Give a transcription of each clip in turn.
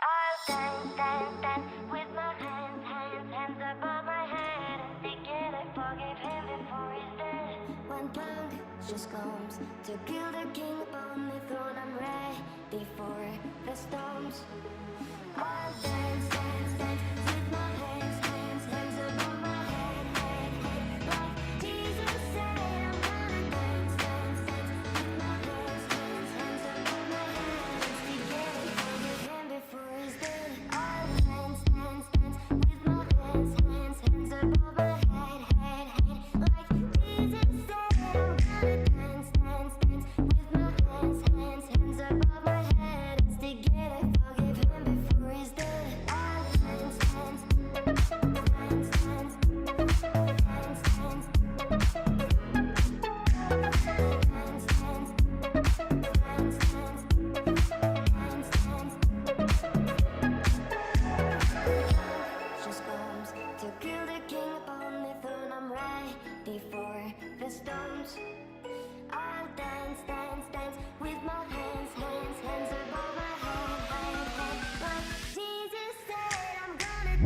I'll dance, dance, dance with my hands, hands, hands above my head. And together forgive him before he's dead. When punk just comes to kill the king upon the throne, I'm ready for the storms. I'll dance, dance, dance with my hands, hands, hands above my head, head, head. Like Jesus said, I'm gonna dance, dance, dance with my hands, hands, hands above my head. Together forgive him before he's dead. I'll dance, dance, dance with my hands, hands, hands above my head, head, head. Like Jesus said, I'm gonna dance, dance, dance with my hands, hands, hands above my head. Together forgive him before he's dead. I'll dance, dance, dance, dance, dance, dance, dance, just comes to kill the king upon the throne. I'm ready for the storms. I'll dance, dance, dance with my hands, hands, hands above my head, head, head. Like Jesus said, I'm gonna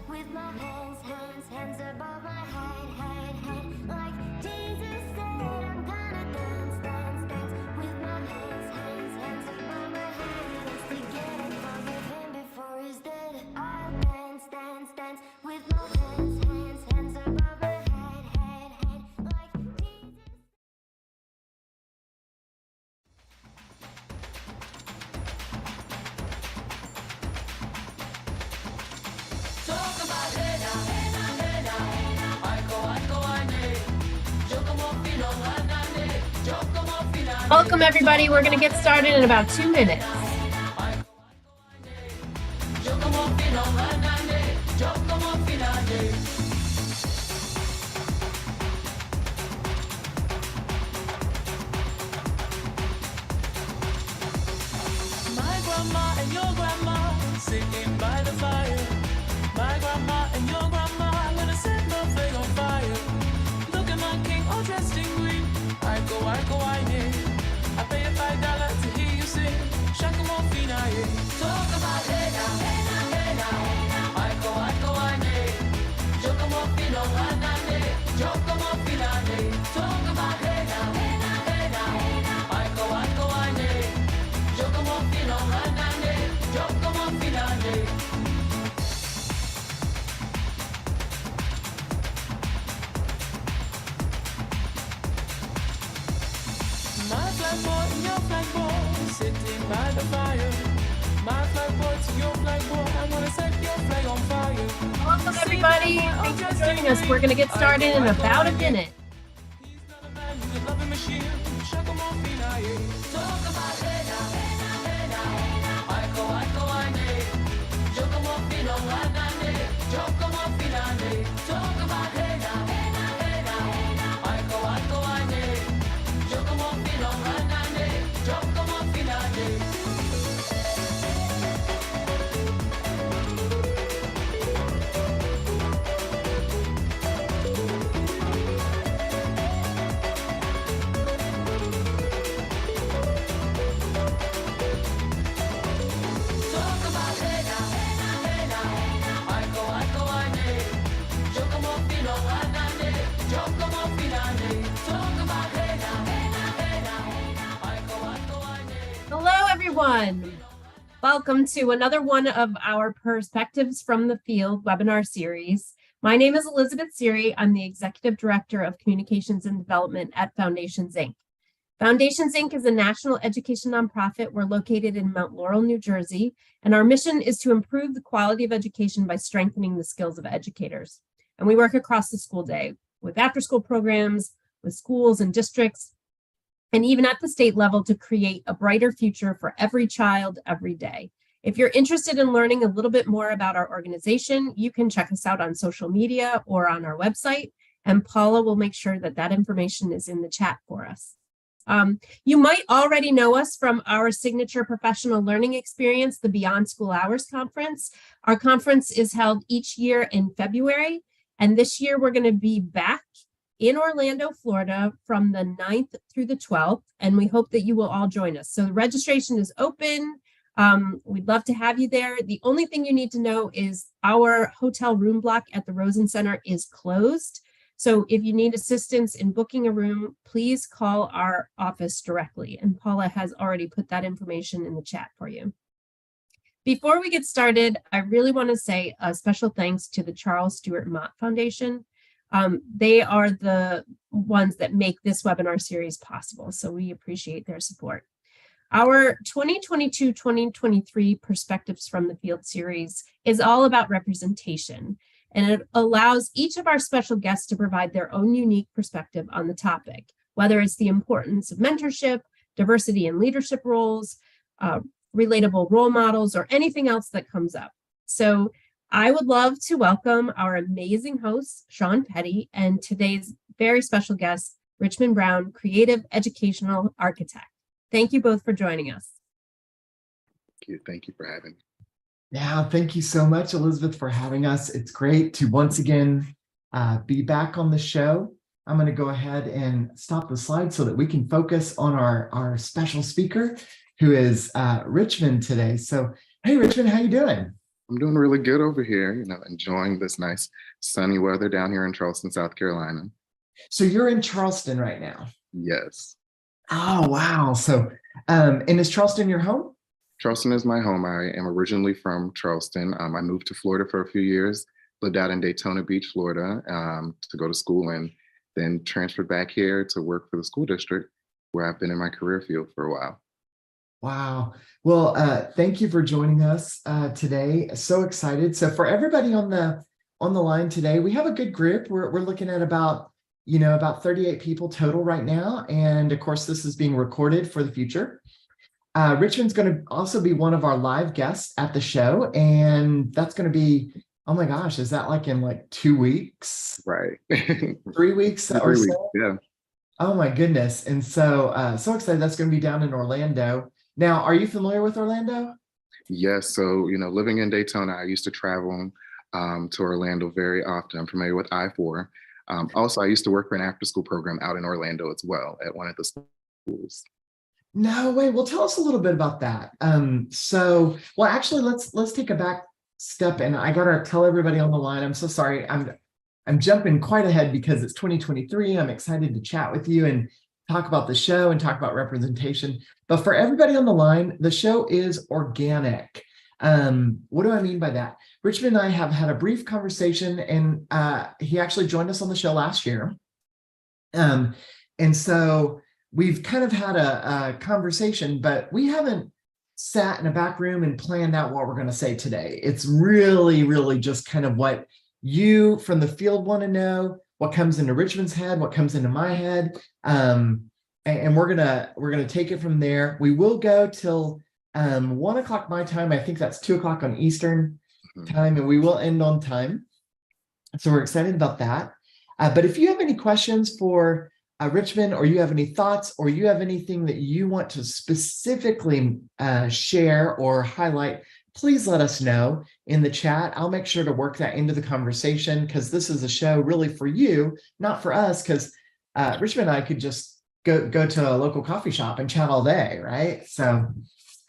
with my hands, hands, hands above my head, head, head. Like Jesus said, I'm gonna dance, dance, dance with my hands, hands, hands above my head. Together forgive him before he's dead. I'll dance, dance, dance with my hands, hands, hands above my head, head, head. Like Jesus. Welcome, everybody. We're going to get started in about 2 minutes. My grandma and your grandma sitting by the fire. My grandma and your grandma gonna set the flame on fire. Look at my king all dressed in green. I go, I yeah. I pay you $5 to hear you sing. Shaka more fina, yeah. Talk about hey now, hey now, hey now, hey now. I go, I yeah. Joke more fina, rana, yeah. Joke more fina, yeah. Talk about hey now, hey now, hey now, hey now. I go, yeah. Joke more fina, rana, yeah. Joke more fina, yeah. My flag boy and your flag boy sitting by the fire. My flag boy to your flag boy, I'm gonna set your flag on fire. Welcome, everybody. Thanks for joining us. We're going to get started in about a minute. He's not a man, he's a loving machine. Shaka more fina, yeah. Talk about hey now, hey now, hey now, hey now. I go, yeah. Joke more fina, rana, yeah. Joke more fina, yeah. Talk about hey now, hey now, hey now, hey now. I go, yeah. Joke more fina, rana, yeah. Joke more fina, yeah. Talk about hey now, hey now, hey now, hey now. I go, yeah. Joke more fina, rana, yeah. Joke more fina, yeah. Talk about hey now, hey now, hey now, hey now. I go, yeah. Hello, everyone. Welcome to another one of our Perspectives from the Field webinar series. My name is Elizabeth Siri. I'm the Executive Director of Communications and Development at Foundations, Inc. Foundations, Inc. is a national education nonprofit. We're located in Mount Laurel, New Jersey, and our mission is to improve the quality of education by strengthening the skills of educators. And we work across the school day with after-school programs, with schools and districts, and even at the state level to create a brighter future for every child every day. If you're interested in learning a little bit more about our organization, you can check us out on social media or on our website, and Paula will make sure that that information is in the chat for us. You might already know us from our signature professional learning experience, the Beyond School Hours Conference. Our conference is held each year in February, and this year we're going to be back in Orlando, Florida from the 9th through the 12th, and we hope that you will all join us. So the registration is open. We'd love to have you there. The only thing you need to know is our hotel room block at the Rosen Center is closed. So if you need assistance in booking a room, please call our office directly. And Paula has already put that information in the chat for you. Before we get started, I really want to say a special thanks to the Charles Stewart Mott Foundation. They are the ones that make this webinar series possible, so we appreciate their support. Our 2022-2023 Perspectives from the Field series is all about representation, and it allows each of our special guests to provide their own unique perspective on the topic, whether it's the importance of mentorship, diversity in leadership roles, relatable role models, or anything else that comes up. So I would love to welcome our amazing host, Shawn Petty, and today's very special guest, Richmond Brown, creative educational architect. Thank you both for joining us. Thank you for having me. Yeah, thank you so much, Elizabeth, for having us. It's great to once again be back on the show. I'm going to go ahead and stop the slide so that we can focus on our special speaker, who is Richmond today. So, hey, Richmond, how you doing? I'm doing really good over here, enjoying this nice sunny weather down here in Charleston, South Carolina. So you're in Charleston right now? Yes. Oh, wow. So, and is Charleston your home? Charleston is my home. I am originally from Charleston. I moved to Florida for a few years, lived out in Daytona Beach, Florida, to go to school, and then transferred back here to work for the school district, where I've been in my career field for a while. Wow. Well, thank you for joining us today. So excited. So for everybody on the line today, we have a good group. We're looking at about 38 people total right now. And of course, this is being recorded for the future. Richmond's going to also be one of our live guests at the show. And that's going to be, oh my gosh, is that in 2 weeks? Right. 3 weeks or so? Yeah. Oh my goodness. And so, so excited. That's going to be down in Orlando. Now, are you familiar with Orlando? Yes. So, living in Daytona, I used to travel to Orlando very often. I'm familiar with I-4. Also, I used to work for an after-school program out in Orlando as well at one of the schools. No way. Well, tell us a little bit about that. Well, actually, let's take a back step, and I gotta tell everybody on the line. I'm so sorry. I'm jumping quite ahead because it's 2023. I'm excited to chat with you and talk about the show and talk about representation. But for everybody on the line, the show is organic. What do I mean by that? Richmond and I have had a brief conversation, and he actually joined us on the show last year. And so we've kind of had a conversation, but we haven't sat in a back room and planned out what we're going to say today. It's really, really just kind of what you from the field want to know, what comes into Richmond's head, what comes into my head. And we're gonna take it from there. We will go till 1 o'clock my time. I think that's 2 o'clock on Eastern time, and we will end on time. So we're excited about that. But if you have any questions for Richmond, or you have any thoughts, or you have anything that you want to specifically share or highlight, please let us know in the chat. I'll make sure to work that into the conversation, because this is a show really for you, not for us, because Richmond and I could just go to a local coffee shop and chat all day, right? So,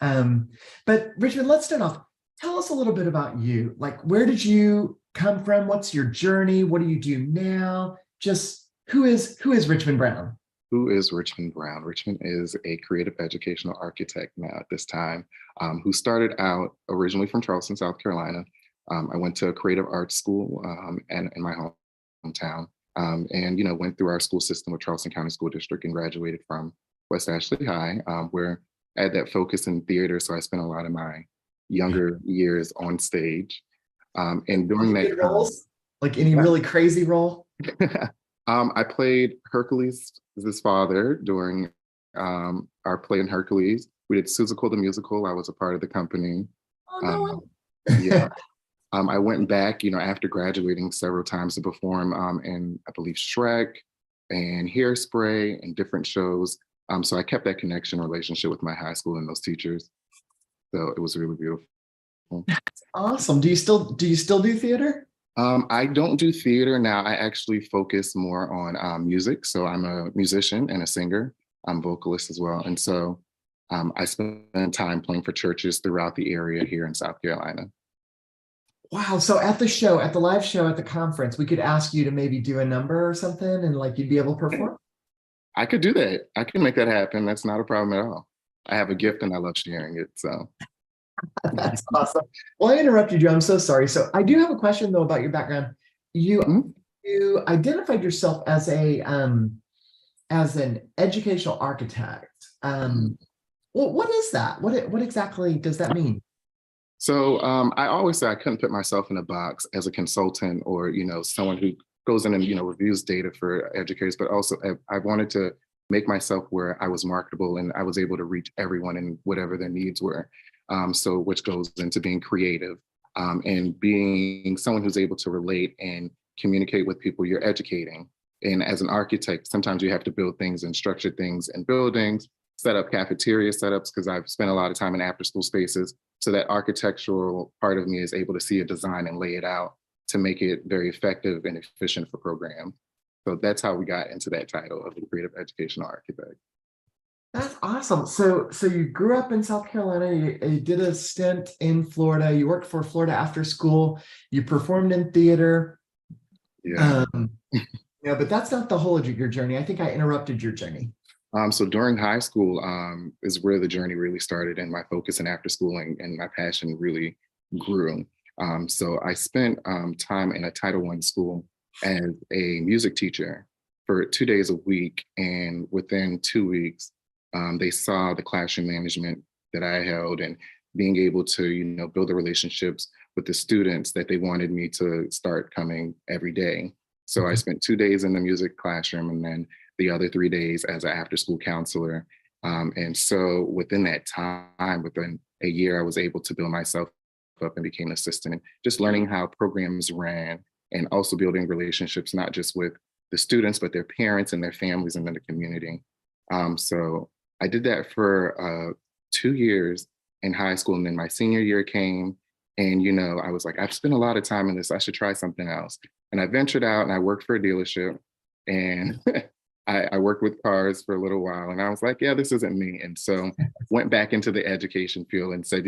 but Richmond, let's start off. Tell us a little bit about you. Where did you come from? What's your journey? What do you do now? Just who is Richmond Brown? Who is Richmond Brown? Richmond is a creative educational architect now at this time, who started out originally from Charleston, South Carolina. I went to a creative arts school and in my hometown, and went through our school system with Charleston County School District and graduated from West Ashley High, where I had that focus in theater. So I spent a lot of my younger years on stage. And during that roles, any really crazy role? I played Hercules' father during our play in Hercules. We did Seussical the musical. I was a part of the company. Oh, no. Yeah. I went back, after graduating several times to perform in, I believe, Shrek and Hairspray and different shows So I kept that connection relationship with my high school and those teachers. So it was really beautiful. Awesome. Do you still do theater? I don't do theater now. I actually focus more on music. So I'm a musician and a singer. I'm vocalist as well. And so I spend time playing for churches throughout the area here in South Carolina. Wow. So at the live show at the conference, we could ask you to maybe do a number or something and like you'd be able to perform. I could do that. I can make that happen. That's not a problem at all. I have a gift and I love sharing it. So That's awesome. Well, I interrupted you. I'm so sorry. So I do have a question though about your background. You Mhm. you identified yourself as as an educational architect. Well, what is that? What exactly does that mean? So I always say I couldn't put myself in a box as a consultant or, someone who goes in and, reviews data for educators, but also I wanted to make myself where I was marketable and I was able to reach everyone and whatever their needs were. So which goes into being creative and being someone who's able to relate and communicate with people you're educating. And as an architect, sometimes you have to build things and structure things in buildings, set up cafeteria setups, because I've spent a lot of time in after school spaces. So that architectural part of me is able to see a design and lay it out to make it very effective and efficient for programs. So that's how we got into that title of the creative educational architect. That's awesome. So you grew up in South Carolina, you did a stint in Florida, you worked for Florida After School, you performed in theater. Yeah. But that's not the whole of your journey. I think I interrupted your journey. So during high school is where the journey really started and my focus in after school and my passion really grew. So I spent time in a Title I school as a music teacher for 2 days a week. And within 2 weeks, they saw the classroom management that I held and being able to, build the relationships with the students that they wanted me to start coming every day. So I spent 2 days in the music classroom and then the other 3 days as an after school counselor. And so within that time, within a year, I was able to build myself up and became an assistant and just learning how programs ran and also building relationships, not just with the students, but their parents and their families and then the community. So I did that for 2 years in high school. And then my senior year came and, I was like, I've spent a lot of time in this. I should try something else. And I ventured out and I worked for a dealership and I worked with cars for a little while and I was like, yeah, this isn't me. And so went back into the education field and said,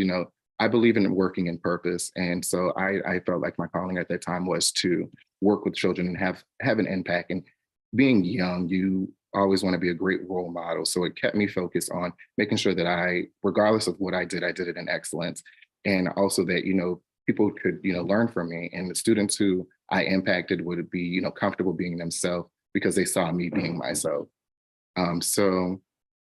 I believe in working in purpose. And so I felt like my calling at that time was to work with children and have an impact. And being young, you always want to be a great role model. So it kept me focused on making sure that regardless of what I did it in excellence. And also that, people could, learn from me and the students who I impacted would be, comfortable being themselves because they saw me being myself. So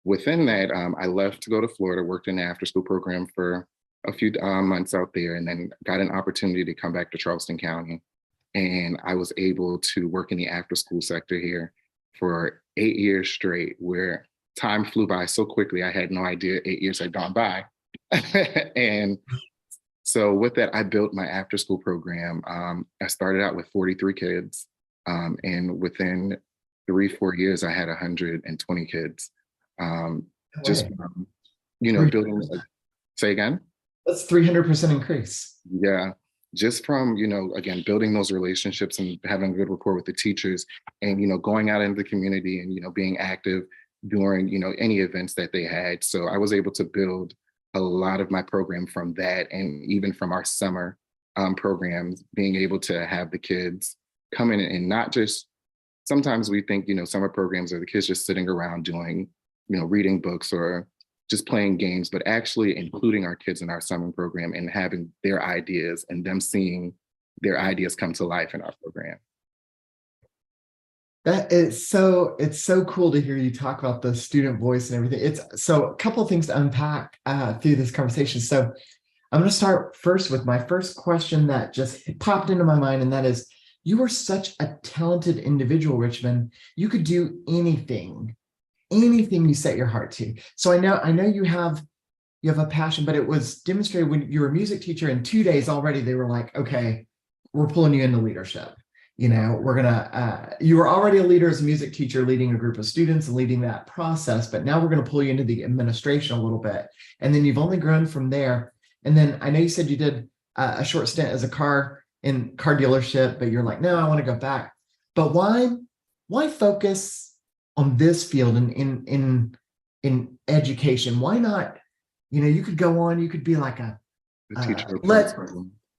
within that, I left to go to Florida, worked in the after school program for a few months out there, and then got an opportunity to come back to Charleston County. And I was able to work in the after school sector here for 8 years straight, where time flew by so quickly. I had no idea 8 years had gone by. And so with that, I built my after school program. I started out with 43 kids. And within 3-4 years, I had 120 kids. Just from, building, say again? That's 300% increase. Yeah, just from, again, building those relationships and having a good rapport with the teachers and, going out into the community and, being active during, any events that they had. So I was able to build a lot of my program from that and even from our summer programs, being able to have the kids come in and not just, sometimes we think, summer programs are the kids just sitting around doing, reading books or just playing games, but actually including our kids in our summer program and having their ideas and them seeing their ideas come to life in our program. It's so cool to hear you talk about the student voice and everything. It's so a couple of things to unpack through this conversation. So I'm going to start first with my first question that just popped into my mind, and that is, you are such a talented individual, Richmond. You could do anything you set your heart to. So I know you have a passion, but it was demonstrated when you were a music teacher in 2 days already. They were like, okay, we're pulling you into leadership. we're gonna, you were already a leader as a music teacher, leading a group of students and leading that process, but now we're gonna pull you into the administration a little bit. And then you've only grown from there. And then I know you said you did a short stint as a car dealership, but you're like, no, I want to go back. But why focus on this field in education? Why not, you could go on, you could be like The teacher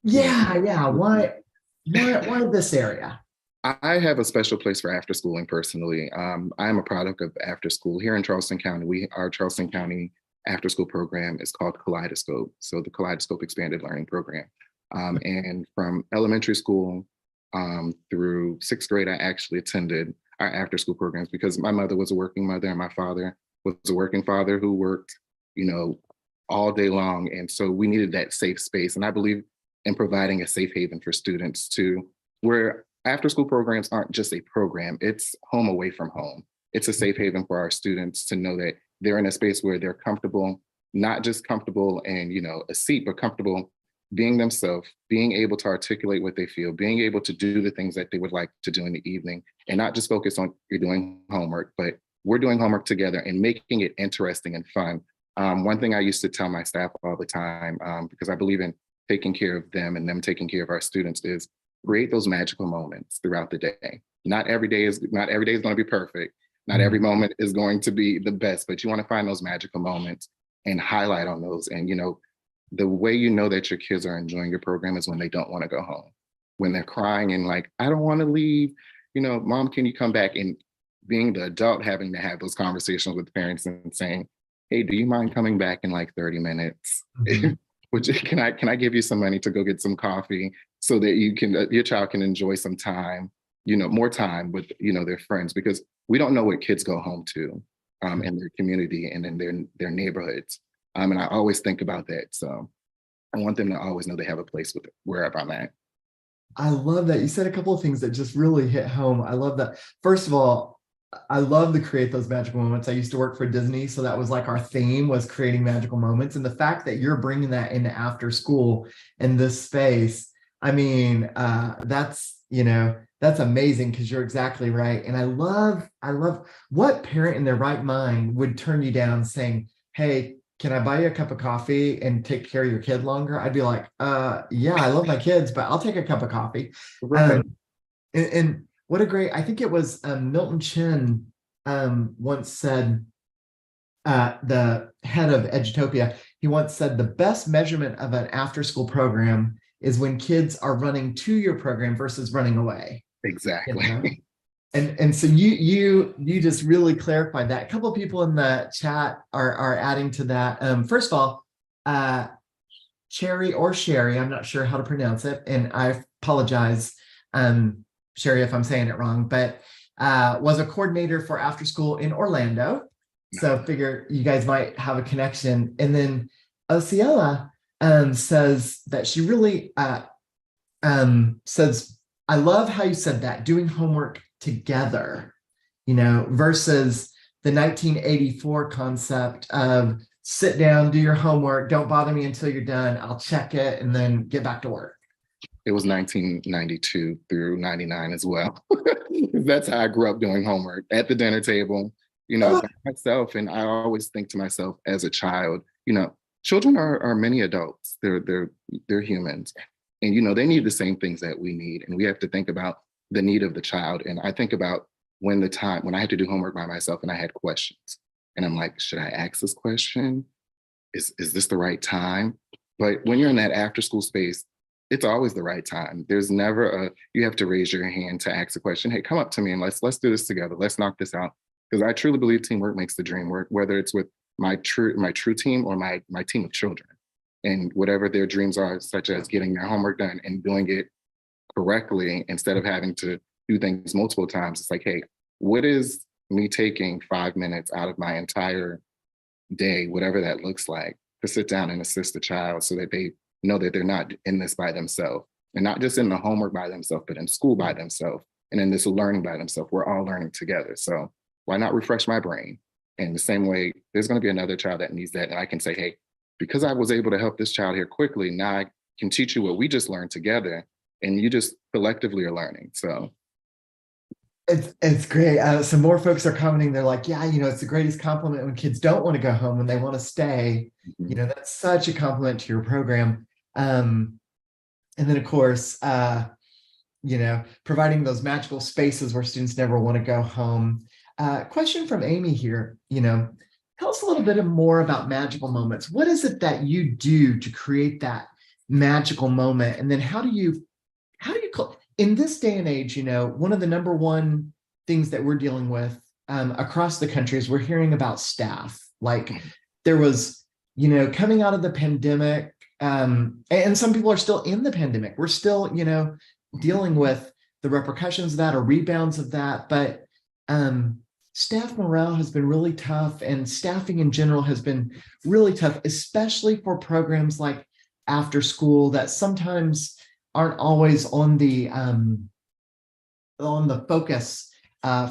yeah. Why this area? I have a special place for after schooling personally. I am a product of after school here in Charleston County. Our Charleston County after school program is called Kaleidoscope. So the Kaleidoscope Expanded Learning Program. And from elementary school through sixth grade, I actually attended our after school programs because my mother was a working mother and my father was a working father who worked, all day long. And so we needed that safe space. And I believe in providing a safe haven for students to where after school programs aren't just a program, it's home away from home. It's a safe haven for our students to know that they're in a space where they're comfortable, not just comfortable in, a seat, but comfortable being themselves, being able to articulate what they feel, being able to do the things that they would like to do in the evening, and not just focus on you're doing homework, but we're doing homework together and making it interesting and fun. One thing I used to tell my staff all the time, because I believe in taking care of them and them taking care of our students, is create those magical moments throughout the day. Not every day is going to be perfect. Not every moment is going to be the best, but you want to find those magical moments and highlight on those. And, the way you know that your kids are enjoying your program is when they don't want to go home, when they're crying and like, I don't want to leave, mom, can you come back? And being the adult, having to have those conversations with parents and saying, hey, do you mind coming back in like 30 minutes? Can I give you some money to go get some coffee so that your child can enjoy some time, more time with, their friends, because we don't know what kids go home to in their community and in their neighborhoods. And I always think about that. So I want them to always know they have a place with it, wherever I'm at. I love that. You said a couple of things that just really hit home. I love that. First of all, I love to create those magical moments. I used to work for Disney, so that was like our theme, was creating magical moments. And the fact that you're bringing that into after school in this space, I mean, that's amazing, because you're exactly right. And I love what parent in their right mind would turn you down saying, hey, can I buy you a cup of coffee and take care of your kid longer? I'd be like, yeah, I love my kids, but I'll take a cup of coffee. Right. And what a great, I think it was Milton Chin once said, the head of Edutopia, he once said the best measurement of an after school program is when kids are running to your program versus running away. Exactly. And so you just really clarified that. A couple of people in the chat are adding to that. First of all, Cherry or Sherry, I'm not sure how to pronounce it, and I apologize, Sherry, if I'm saying it wrong, but was a coordinator for after school in Orlando. So figure you guys might have a connection. And then Osiela says that she really says, I love how you said that, doing homework together, versus the 1984 concept of sit down, do your homework, don't bother me until you're done, I'll check it, and then get back to work. It was 1992 through 99 as well. That's how I grew up, doing homework at the dinner table, by myself. And I always think to myself as a child, children are many adults. They're humans. And, they need the same things that we need. And we have to think about the need of the child. And I think about when I had to do homework by myself and I had questions. And I'm like, should I ask this question? Is this the right time? But when you're in that after school space, it's always the right time. There's never you have to raise your hand to ask a question. Hey, come up to me and let's do this together. Let's knock this out. Because I truly believe teamwork makes the dream work, whether it's with my true team or my team of children. And whatever their dreams are, such as getting their homework done and doing it correctly instead of having to do things multiple times. It's like, hey, what is me taking 5 minutes out of my entire day, whatever that looks like, to sit down and assist the child so that they know that they're not in this by themselves, and not just in the homework by themselves, but in school by themselves, and in this learning by themselves. We're all learning together. So why not refresh my brain? And the same way, there's going to be another child that needs that. And I can say, hey, because I was able to help this child here quickly, now I can teach you what we just learned together. and you just collectively are learning. So It's great. Some more folks are commenting. They're like, yeah, it's the greatest compliment when kids don't want to go home, when they want to stay. That's such a compliment to your program. And then, of course, providing those magical spaces where students never want to go home. Question from Amy here. Tell us a little bit more about magical moments. What is it that you do to create that magical moment? And then how do you in this day and age, one of the number one things that we're dealing with across the country is we're hearing about staff. Like there was, coming out of the pandemic, and some people are still in the pandemic. We're still, dealing with the repercussions of that or rebounds of that. But staff morale has been really tough, and staffing in general has been really tough, especially for programs like after school that sometimes aren't always on the focus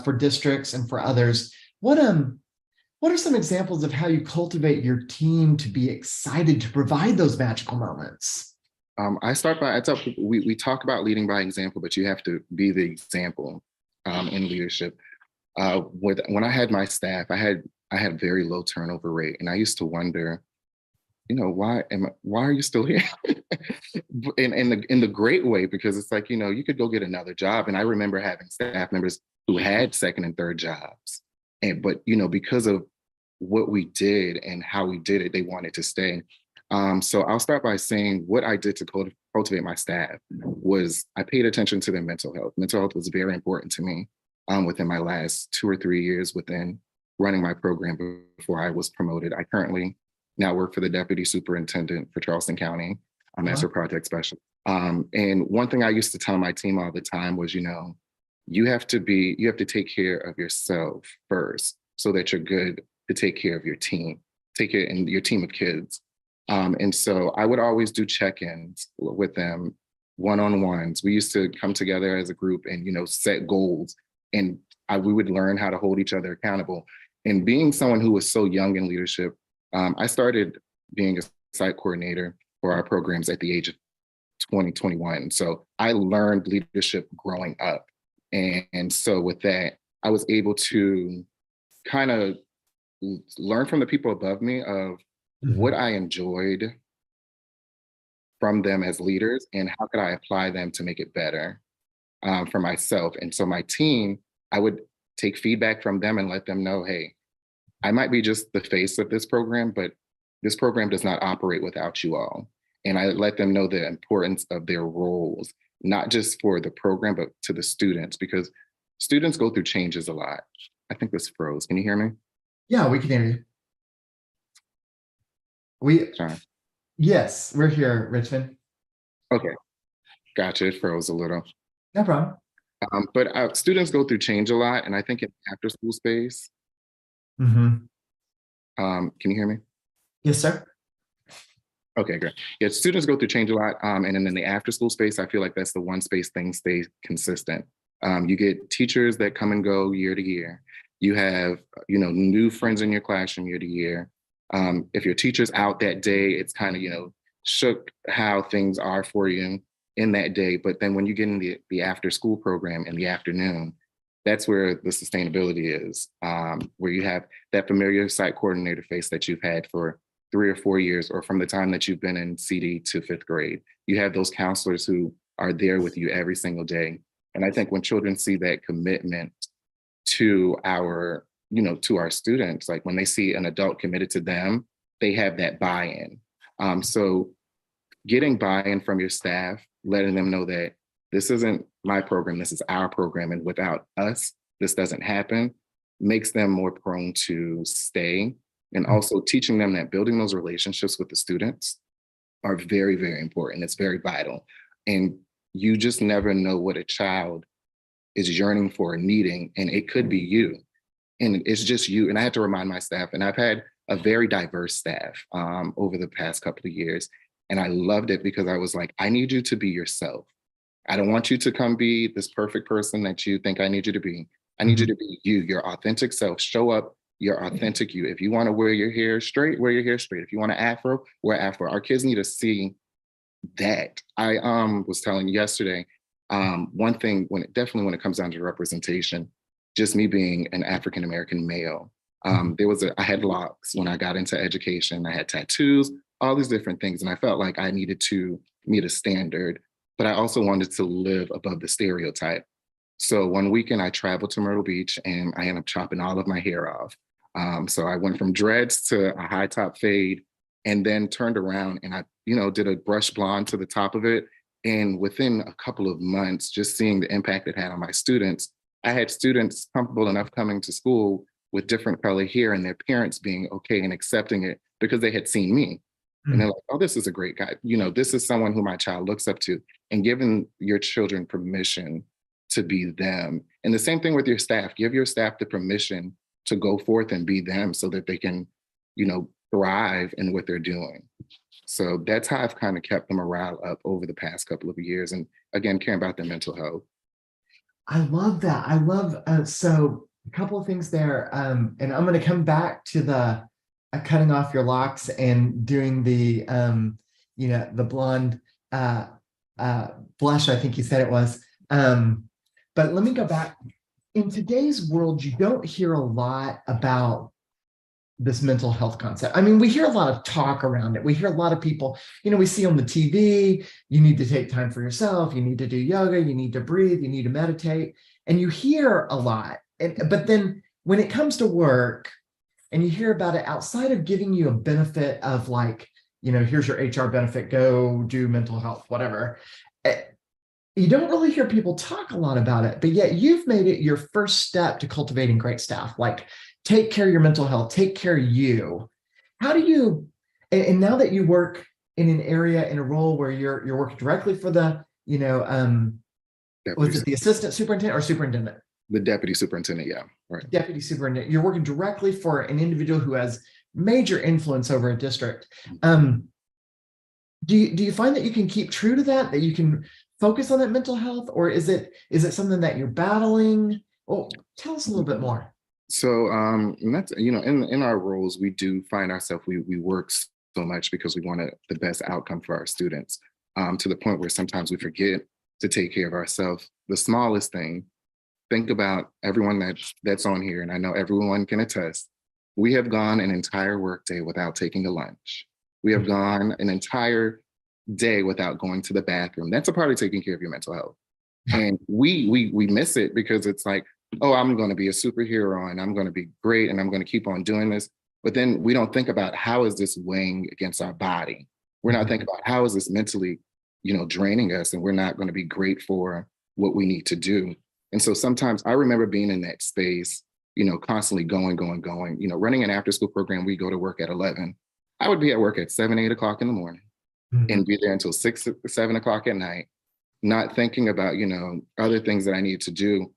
for districts and for others. What are some examples of how you cultivate your team to be excited to provide those magical moments? I tell people, we talk about leading by example, but you have to be the example in leadership. When I had my staff, I had very low turnover rate, and I used to wonder, why are you still here? in the great way, because it's like, you could go get another job. And I remember having staff members who had second and third jobs, but because of what we did and how we did it, they wanted to stay. So I'll start by saying what I did to cultivate my staff was I paid attention to their mental health. Mental health was very important to me within my last 2 or 3 years within running my program before I was promoted. I currently now work for the deputy superintendent for Charleston County as a project specialist. And one thing I used to tell my team all the time was, you have to take care of yourself first so that you're good to take care of your team, and your team of kids. And so I would always do check-ins with them, one-on-ones. We used to come together as a group and, set goals, and we would learn how to hold each other accountable. And being someone who was so young in leadership, I started being a site coordinator for our programs at the age of 21. So I learned leadership growing up. And so with that, I was able to kind of learn from the people above me of what I enjoyed from them as leaders and how could I apply them to make it better for myself. And so my team, I would take feedback from them and let them know, hey, I might be just the face of this program, but this program does not operate without you all. And I let them know the importance of their roles, not just for the program, but to the students, because students go through changes a lot. I think this froze. Can you hear me? Yeah, we can hear you. Sorry. Yes, we're here, Richmond. Okay, gotcha. It froze a little. No problem. But students go through change a lot, and I think in after school space. Mm-hmm. Can you hear me? Yes, sir. Okay, great. Yeah, students go through change a lot, and then in the after school space, I feel like that's the one space things stay consistent. You get teachers that come and go year to year. You have, new friends in your classroom year to year. If your teacher's out that day, it's kind of, shook how things are for you in that day. But then when you get in the after school program in the afternoon, that's where the sustainability is, where you have that familiar site coordinator face that you've had for 3 or 4 years, or from the time that you've been in CD to 5th grade. You have those counselors who are there with you every single day. And I think when children see that commitment to our students, like when they see an adult committed to them, they have that buy-in. So getting buy-in from your staff, letting them know that this isn't my program, this is our program, and without us, this doesn't happen, makes them more prone to stay. And also teaching them that building those relationships with the students are very, very important. It's very vital. And you just never know what a child is yearning for and needing, and it could be you. And it's just you. And I had to remind my staff, and I've had a very diverse staff over the past couple of years. And I loved it because I was like, I need you to be yourself. I don't want you to come be this perfect person that you think I need you to be. I need you to be you, your authentic self. Show up your authentic you. If you want to wear your hair straight, wear your hair straight. If you want to afro, wear afro. Our kids need to see that. I was telling you yesterday, one thing when it comes down to representation, just me being an African American male, I had locks when I got into education. I had tattoos, all these different things, and I felt like I needed to meet a standard, but I also wanted to live above the stereotype. So one weekend I traveled to Myrtle Beach and I ended up chopping all of my hair off. So I went from dreads to a high top fade, and then turned around and I, did a brush blonde to the top of it. And within a couple of months, just seeing the impact it had on my students, I had students comfortable enough coming to school with different color hair and their parents being okay and accepting it because they had seen me. And they're like, oh, this is a great guy. This is someone who my child looks up to, and giving your children permission to be them. And the same thing with your staff. Give your staff the permission to go forth and be them so that they can, thrive in what they're doing. So that's how I've kind of kept the morale up over the past couple of years. And again, caring about their mental health. I love that. I love, so a couple of things there. And I'm going to come back to the cutting off your locks and doing the, the blonde blush, I think you said it was. But let me go back. In today's world, you don't hear a lot about this mental health concept. I mean, we hear a lot of talk around it. We hear a lot of people, we see on the TV, you need to take time for yourself, you need to do yoga, you need to breathe, you need to meditate, and you hear a lot. But then when it comes to work and you hear about it outside of giving you a benefit of like, here's your HR benefit, go do mental health, whatever. You don't really hear people talk a lot about it, but yet you've made it your first step to cultivating great staff. Like, take care of your mental health, take care of you. How do you, and now that you work in an area, in a role where you're working directly for the, was it the assistant superintendent or superintendent? The deputy superintendent, yeah, right. Deputy superintendent, you're working directly for an individual who has major influence over a district. Do you find that you can keep true to that you can focus on that mental health, or is it something that you're battling? Oh, tell us a little bit more. So and that's, in our roles, we do find ourselves, we work so much because we want the best outcome for our students, to the point where sometimes we forget to take care of ourselves. The smallest thing, think about everyone that's on here, and I know everyone can attest, we have gone an entire workday without taking a lunch. We have gone an entire day without going to the bathroom. That's a part of taking care of your mental health. And we miss it because it's like, oh, I'm going to be a superhero and I'm going to be great and I'm going to keep on doing this. But then we don't think about how is this weighing against our body. We're not thinking about how is this mentally, draining us, and we're not going to be great for what we need to do. And so sometimes I remember being in that space, constantly going, running an after school program. We go to work at 11. I would be at work at 7, 8 o'clock in the morning and be there until 6, 7 o'clock at night, not thinking about, other things that I need to do.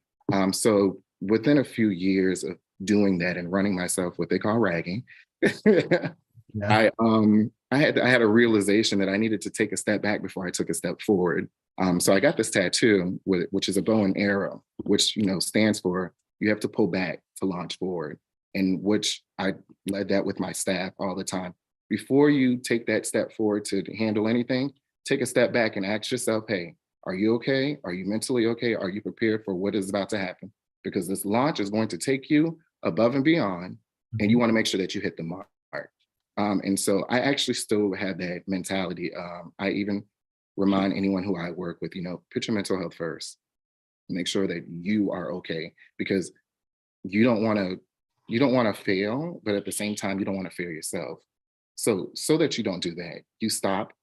So within a few years of doing that and running myself, what they call ragging, yeah. I had a realization that I needed to take a step back before I took a step forward. So I got this tattoo, which is a bow and arrow, which, stands for you have to pull back to launch forward, and which I led that with my staff all the time. Before you take that step forward to handle anything, take a step back and ask yourself, hey, are you okay? Are you mentally okay? Are you prepared for what is about to happen? Because this launch is going to take you above and beyond, and you want to make sure that you hit the mark. And so I actually still have that mentality. I even remind anyone who I work with, put your mental health first. Make sure that you are okay, because you don't want to fail, but at the same time, you don't want to fail yourself. So that you don't do that, you stop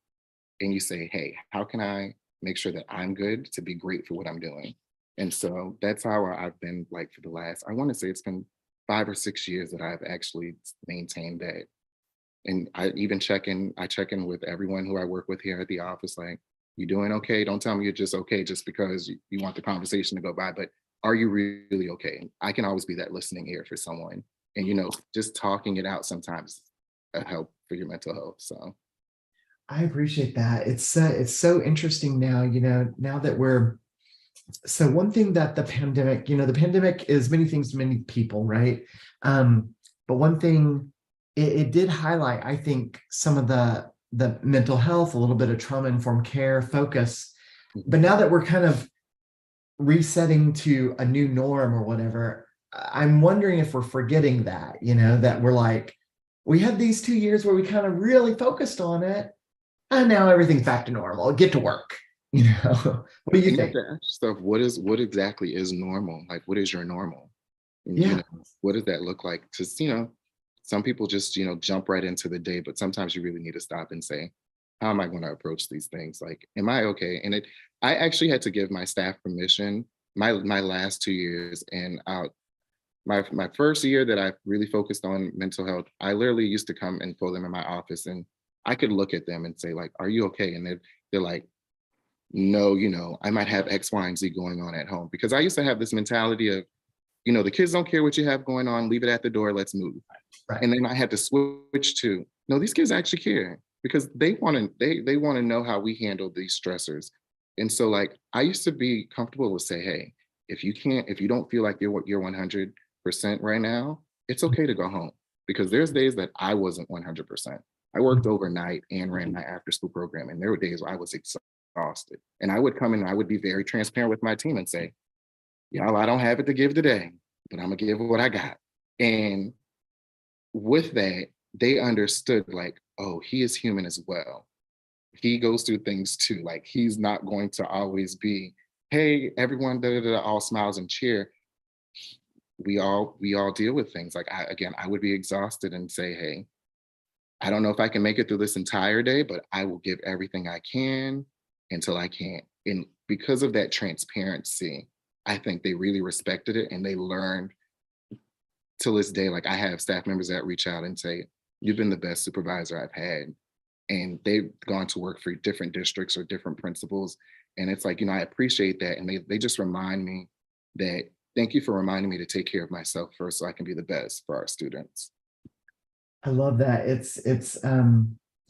and you say, hey, how can I make sure that I'm good to be great for what I'm doing? And so that's how I've been, like, for the last, I want to say it's been 5 or 6 years that I've actually maintained that. And I check in with everyone who I work with here at the office, like, you doing okay? Don't tell me you're just okay just because you want the conversation to go by, but are you really okay? I can always be that listening ear for someone. And, just talking it out sometimes help for your mental health. So I appreciate that. It's so interesting now, now that so one thing that the pandemic is many things to many people, right? But one thing it did highlight, I think, some of the the mental health, a little bit of trauma-informed care focus. But now that we're kind of resetting to a new norm or whatever, I'm wondering if we're forgetting that, that we're like, we had these 2 years where we kind of really focused on it, and now everything's back to normal. Get to work. What do you think? Stuff. What exactly is normal? Like, what is your normal? And, Yeah. What does that look like? Just, some people just, jump right into the day, but sometimes you really need to stop and say, how am I going to approach these things? Like, am I okay? And I actually had to give my staff permission my last 2 years, and my first year that I really focused on mental health, I literally used to come and pull them in my office, and I could look at them and say, like, are you okay? And they're like, no, I might have X, Y, and Z going on at home. Because I used to have this mentality of, the kids don't care what you have going on, leave it at the door, let's move. Right. And then I had to switch to, no, these kids actually care, because they want to know how we handle these stressors. And so, like, I used to be comfortable with say, hey, if you don't feel like you're 100% right now, it's okay to go home. Because there's days that I wasn't 100%. I worked overnight and ran my after school program, and there were days where I was exhausted. And I would come in and I would be very transparent with my team and say, y'all, I don't have it to give today, but I'm gonna give what I got. And with that, they understood, like, oh, he is human as well. He goes through things too. Like, he's not going to always be, hey, everyone, all smiles and cheer. We all deal with things. Like, I would be exhausted and say, hey, I don't know if I can make it through this entire day, but I will give everything I can until I can't. And because of that transparency, I think they really respected it, and they learned till this day. Like, I have staff members that reach out and say, you've been the best supervisor I've had. And they've gone to work for different districts or different principals. And it's like, I appreciate that. And they just remind me that, thank you for reminding me to take care of myself first so I can be the best for our students. I love that. It's a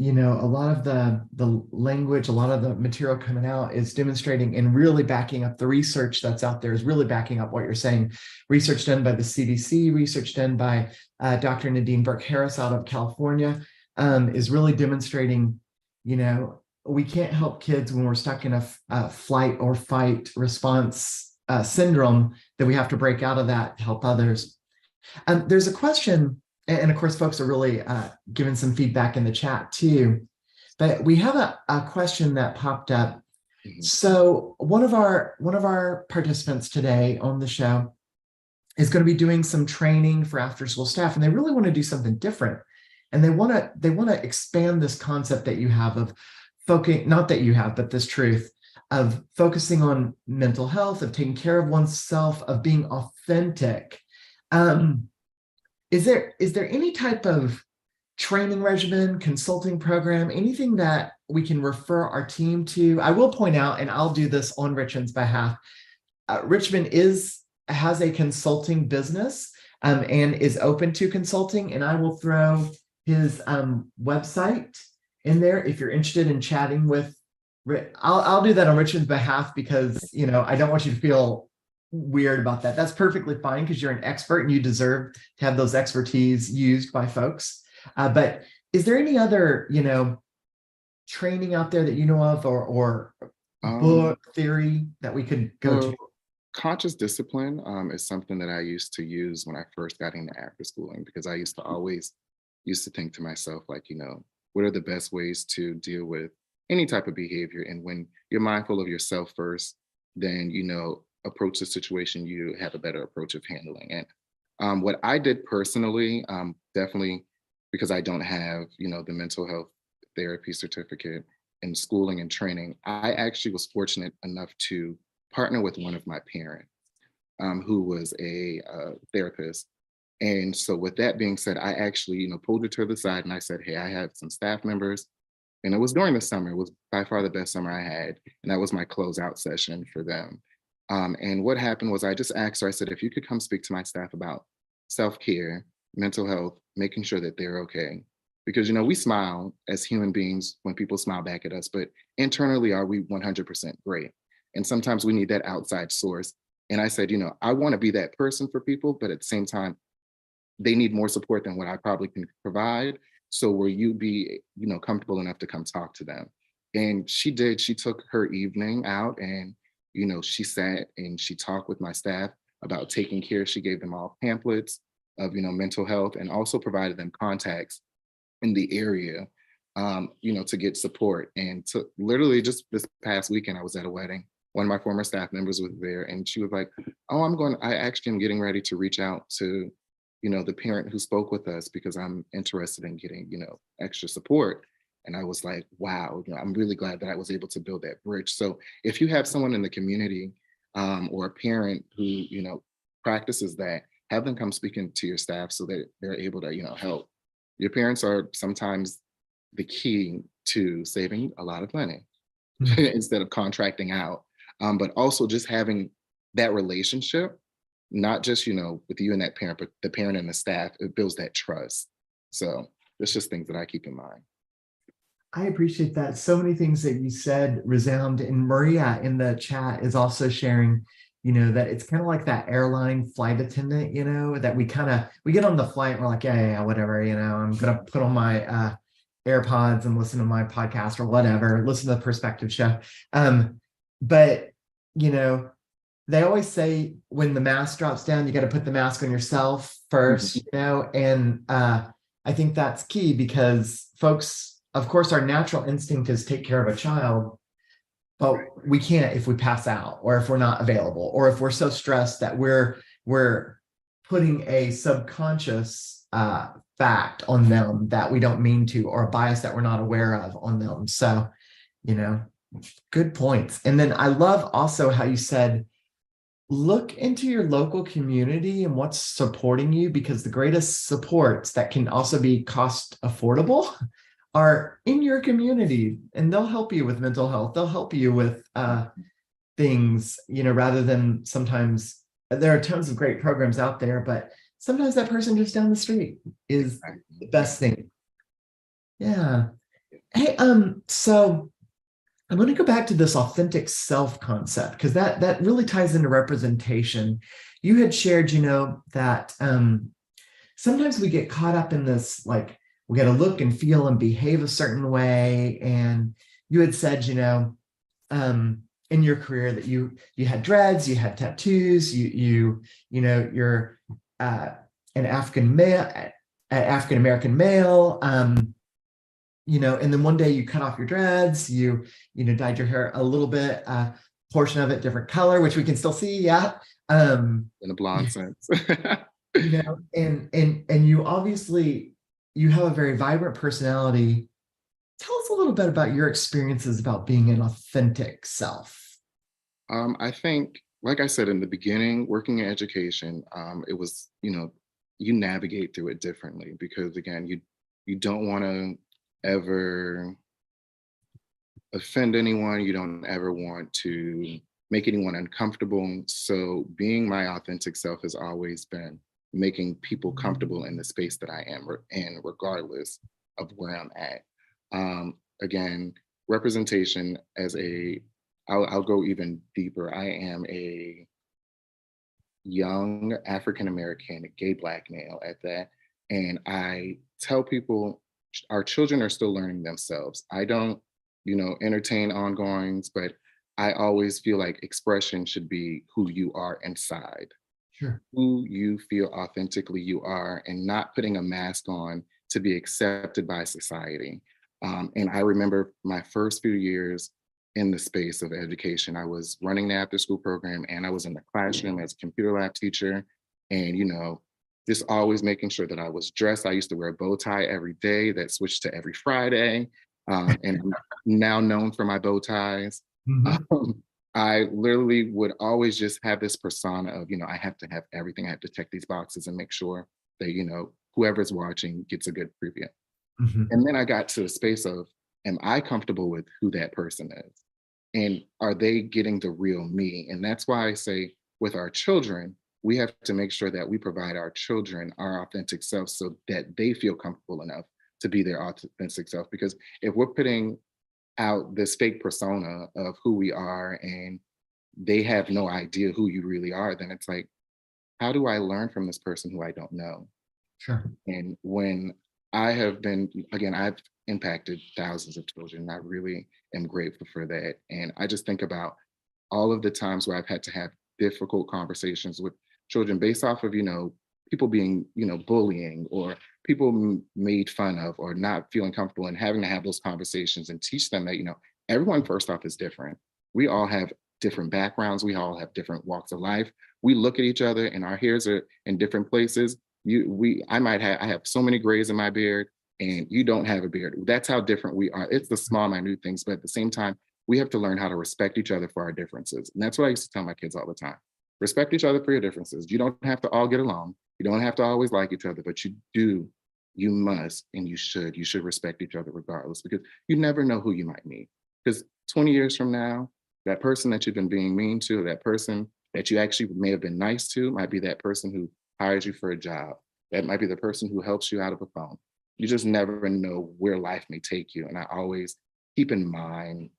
lot of the language, a lot of the material coming out is demonstrating and really backing up the research that's out there, is really backing up what you're saying. Research done by the CDC, research done by Dr. Nadine Burke-Harris out of California, is really demonstrating, we can't help kids when we're stuck in a flight or fight response syndrome, that we have to break out of that to help others. There's a question, and of course, folks are really giving some feedback in the chat too, but we have a question that popped up. Mm-hmm. So one of our participants today on the show is going to be doing some training for after school staff, and they really want to do something different. And they want to expand this concept that you have of focusing, not that you have, but this truth of focusing on mental health, of taking care of oneself, of being authentic. Is there any type of training regimen, consulting program, anything that we can refer our team to? I will point out, and I'll do this on Richmond's behalf, Richmond has a consulting business and is open to consulting, and I will throw his website in there if you're interested in chatting with. I'll do that on Richmond's behalf, because I don't want you to feel weird about that. That's perfectly fine, because you're an expert and you deserve to have those expertise used by folks. But is there any other training out there that you know of, or book theory that we could go to? Conscious discipline is something that I used to use when I first got into after schooling, because I used to think to myself, like, what are the best ways to deal with any type of behavior? And when you're mindful of yourself first, then, approach the situation, you have a better approach of handling it. What I did personally, definitely, because I don't have, the mental health therapy certificate in schooling and training, I actually was fortunate enough to partner with one of my parents, who was a therapist. And so with that being said, I actually, pulled her to the side and I said, hey, I have some staff members, and it was during the summer. It was by far the best summer I had. And that was my closeout session for them. And what happened was I just asked her, I said, if you could come speak to my staff about self-care, mental health, making sure that they're okay. Because, we smile as human beings when people smile back at us, but internally, are we 100% great? And sometimes we need that outside source. And I said, I want to be that person for people, but at the same time, they need more support than what I probably can provide. So will you be, comfortable enough to come talk to them? And she did. She took her evening out and, she sat and she talked with my staff about taking care. She gave them all pamphlets of, mental health, and also provided them contacts in the area, to get support. And to literally just this past weekend, I was at a wedding. One of my former staff members was there, and she was like, "Oh, I actually am getting ready to reach out to, the parent who spoke with us because I'm interested in getting, extra support." And I was like, wow, I'm really glad that I was able to build that bridge. So if you have someone in the community, or a parent who, practices that, have them come speaking to your staff so that they're able to, help. Your parents are sometimes the key to saving a lot of money instead of contracting out. But also just having that relationship, not just, with you and that parent, but the parent and the staff, it builds that trust. So it's just things that I keep in mind. I appreciate that. So many things that you said resound. And Maria in the chat is also sharing, that it's kind of like that airline flight attendant, that we get on the flight and we're like, yeah, whatever, I'm going to put on my AirPods and listen to my podcast or whatever, listen to the perspective show. But, they always say when the mask drops down, you got to put the mask on yourself first, and I think that's key because folks, of course, our natural instinct is take care of a child, but we can't if we pass out or if we're not available or if we're so stressed that we're putting a subconscious fact on them that we don't mean to, or a bias that we're not aware of on them. So, good points. And then I love also how you said, look into your local community and what's supporting you, because the greatest supports that can also be cost affordable are in your community, and they'll help you with mental health. They'll help you with things, rather than sometimes there are tons of great programs out there, but sometimes that person just down the street is the best thing. Yeah. Hey, so I'm going to go back to this authentic self concept, because that really ties into representation. You had shared, that sometimes we get caught up in this, like, we got to look and feel and behave a certain way. And you had said, in your career that you had dreads, you had tattoos, you're an African American male, and then one day you cut off your dreads, you dyed your hair a little bit, portion of it different color, which we can still see, yeah. In a blonde sense. And you obviously, you have a very vibrant personality. Tell us a little bit about your experiences about being an authentic self. I think, like I said in the beginning, working in education, it was, you navigate through it differently because, again, you don't want to ever offend anyone. You don't ever want to make anyone uncomfortable. So being my authentic self has always been making people comfortable in the space that I am in, regardless of where I'm at. Again, representation I'll go even deeper. I am a young African-American, gay Black male at that. And I tell people our children are still learning themselves. I don't, entertain ongoings, but I always feel like expression should be who you are inside. Sure. Who you feel authentically you are, and not putting a mask on to be accepted by society. And I remember my first few years in the space of education, I was running the after school program and I was in the classroom as a computer lab teacher, and, just always making sure that I was dressed. I used to wear a bow tie every day, that switched to every Friday. And I'm now known for my bow ties. Mm-hmm. I literally would always just have this persona of, I have to have everything. I have to check these boxes and make sure that, whoever's watching gets a good preview. Mm-hmm. And then I got to the space of, am I comfortable with who that person is? And are they getting the real me? And that's why I say with our children, we have to make sure that we provide our children our authentic self so that they feel comfortable enough to be their authentic self. Because if we're putting out this fake persona of who we are and they have no idea who you really are, then it's like, how do I learn from this person who I don't know? Sure. And when I have been, again, I've impacted thousands of children. And I really am grateful for that. And I just think about all of the times where I've had to have difficult conversations with children based off of, people being, bullying, or people made fun of, or not feeling comfortable, and having to have those conversations and teach them that, everyone first off is different. We all have different backgrounds. We all have different walks of life. We look at each other and our hairs are in different places. I have so many grays in my beard and you don't have a beard. That's how different we are. It's the small, minute things, but at the same time, we have to learn how to respect each other for our differences. And that's what I used to tell my kids all the time. Respect each other for your differences. You don't have to all get along. You don't have to always like each other, but you must, and you should respect each other regardless, because you never know who you might meet. Because 20 years from now, that person that you've been being mean to, that person that you actually may have been nice to, might be that person who hires you for a job. That might be the person who helps you out of a phone. You just never know where life may take you. And I always keep in mind,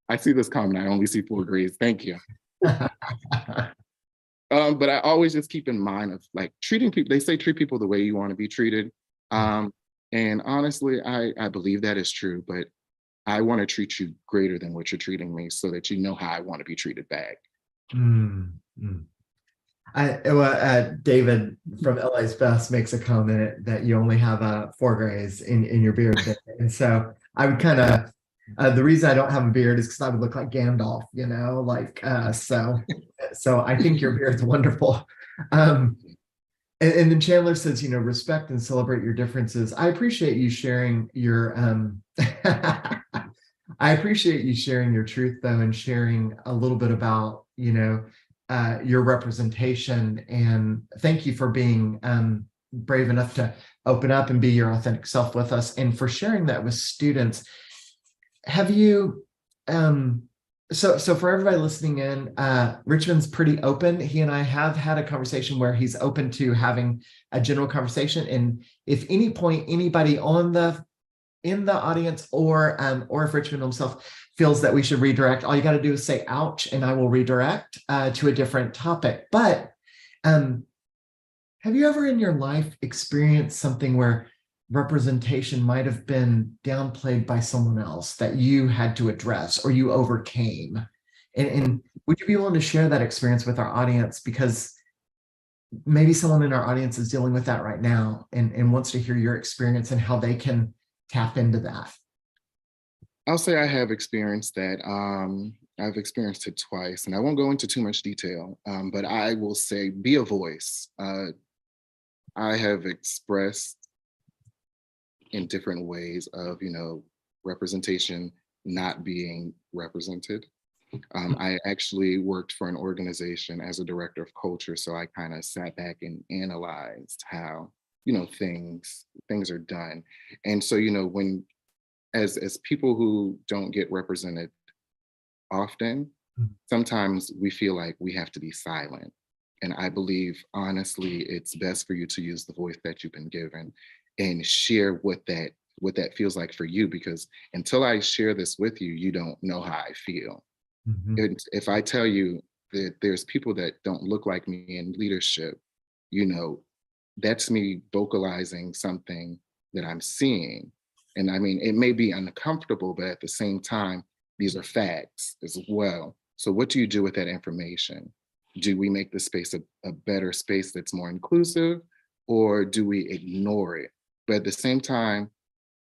I see this comment, I only see 4 grades. Thank you. But I always just keep in mind of like treating people. They say treat people the way you want to be treated. And honestly, I believe that is true, but I want to treat you greater than what you're treating me, so that you know how I want to be treated back. David from LA's Best makes a comment that you only have 4 grays in your beard. And so I would kind of, the reason I don't have a beard is because I would look like Gandalf, so I think your beard's wonderful. And then Chandler says, respect and celebrate your differences. I appreciate you sharing your, I appreciate you sharing your truth though, and sharing a little bit about, your representation. And thank you for being brave enough to open up and be your authentic self with us, and for sharing that with students. Have you, so for everybody listening in, Richmond's pretty open. He and I have had a conversation where he's open to having a general conversation. And if any point anybody in the audience, or if Richmond himself feels that we should redirect, all you got to do is say ouch, and I will redirect to a different topic. But have you ever in your life experienced something where representation might have been downplayed by someone else that you had to address or you overcame? And would you be willing to share that experience with our audience? Because maybe someone in our audience is dealing with that right now and wants to hear your experience and how they can tap into that. I'll say I have experienced that. I've experienced it twice, and I won't go into too much detail, but I will say be a voice. I have expressed in different ways of, representation not being represented. I actually worked for an organization as a director of culture, so I kind of sat back and analyzed how, things are done. And so, when, as people who don't get represented often, sometimes we feel like we have to be silent. And I believe, honestly, it's best for you to use the voice that you've been given and share what that feels like for you, because until I share this with you, you don't know how I feel. If I tell you that there's people that don't look like me in leadership, that's me vocalizing something that I'm seeing. And I mean, it may be uncomfortable, but at the same time, these are facts as well. So what do you do with that information? Do we make the space a better space that's more inclusive, or do we ignore it? But at the same time,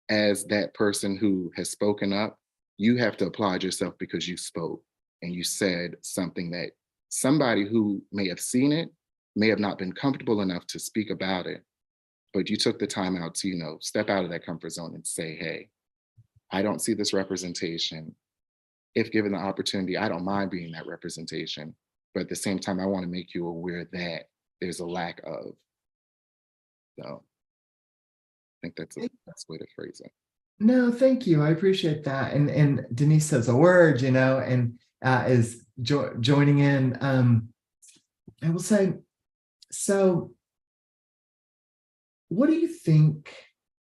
as that person who has spoken up, you have to applaud yourself because you spoke and you said something that somebody who may have seen it may have not been comfortable enough to speak about it, but you took the time out to, step out of that comfort zone and say, hey, I don't see this representation. If given the opportunity, I don't mind being that representation, but at the same time, I want to make you aware that there's a lack of. So I think that's the best way to phrase it. No, thank you. I appreciate that. And Denise says a word, and is joining in. I will say, so what do you think,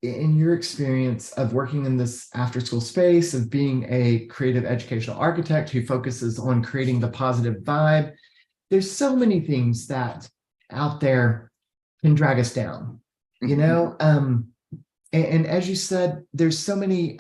in your experience of working in this after school space, of being a creative educational architect who focuses on creating the positive vibe? There's so many things that out there can drag us down. you know, and as you said, there's so many,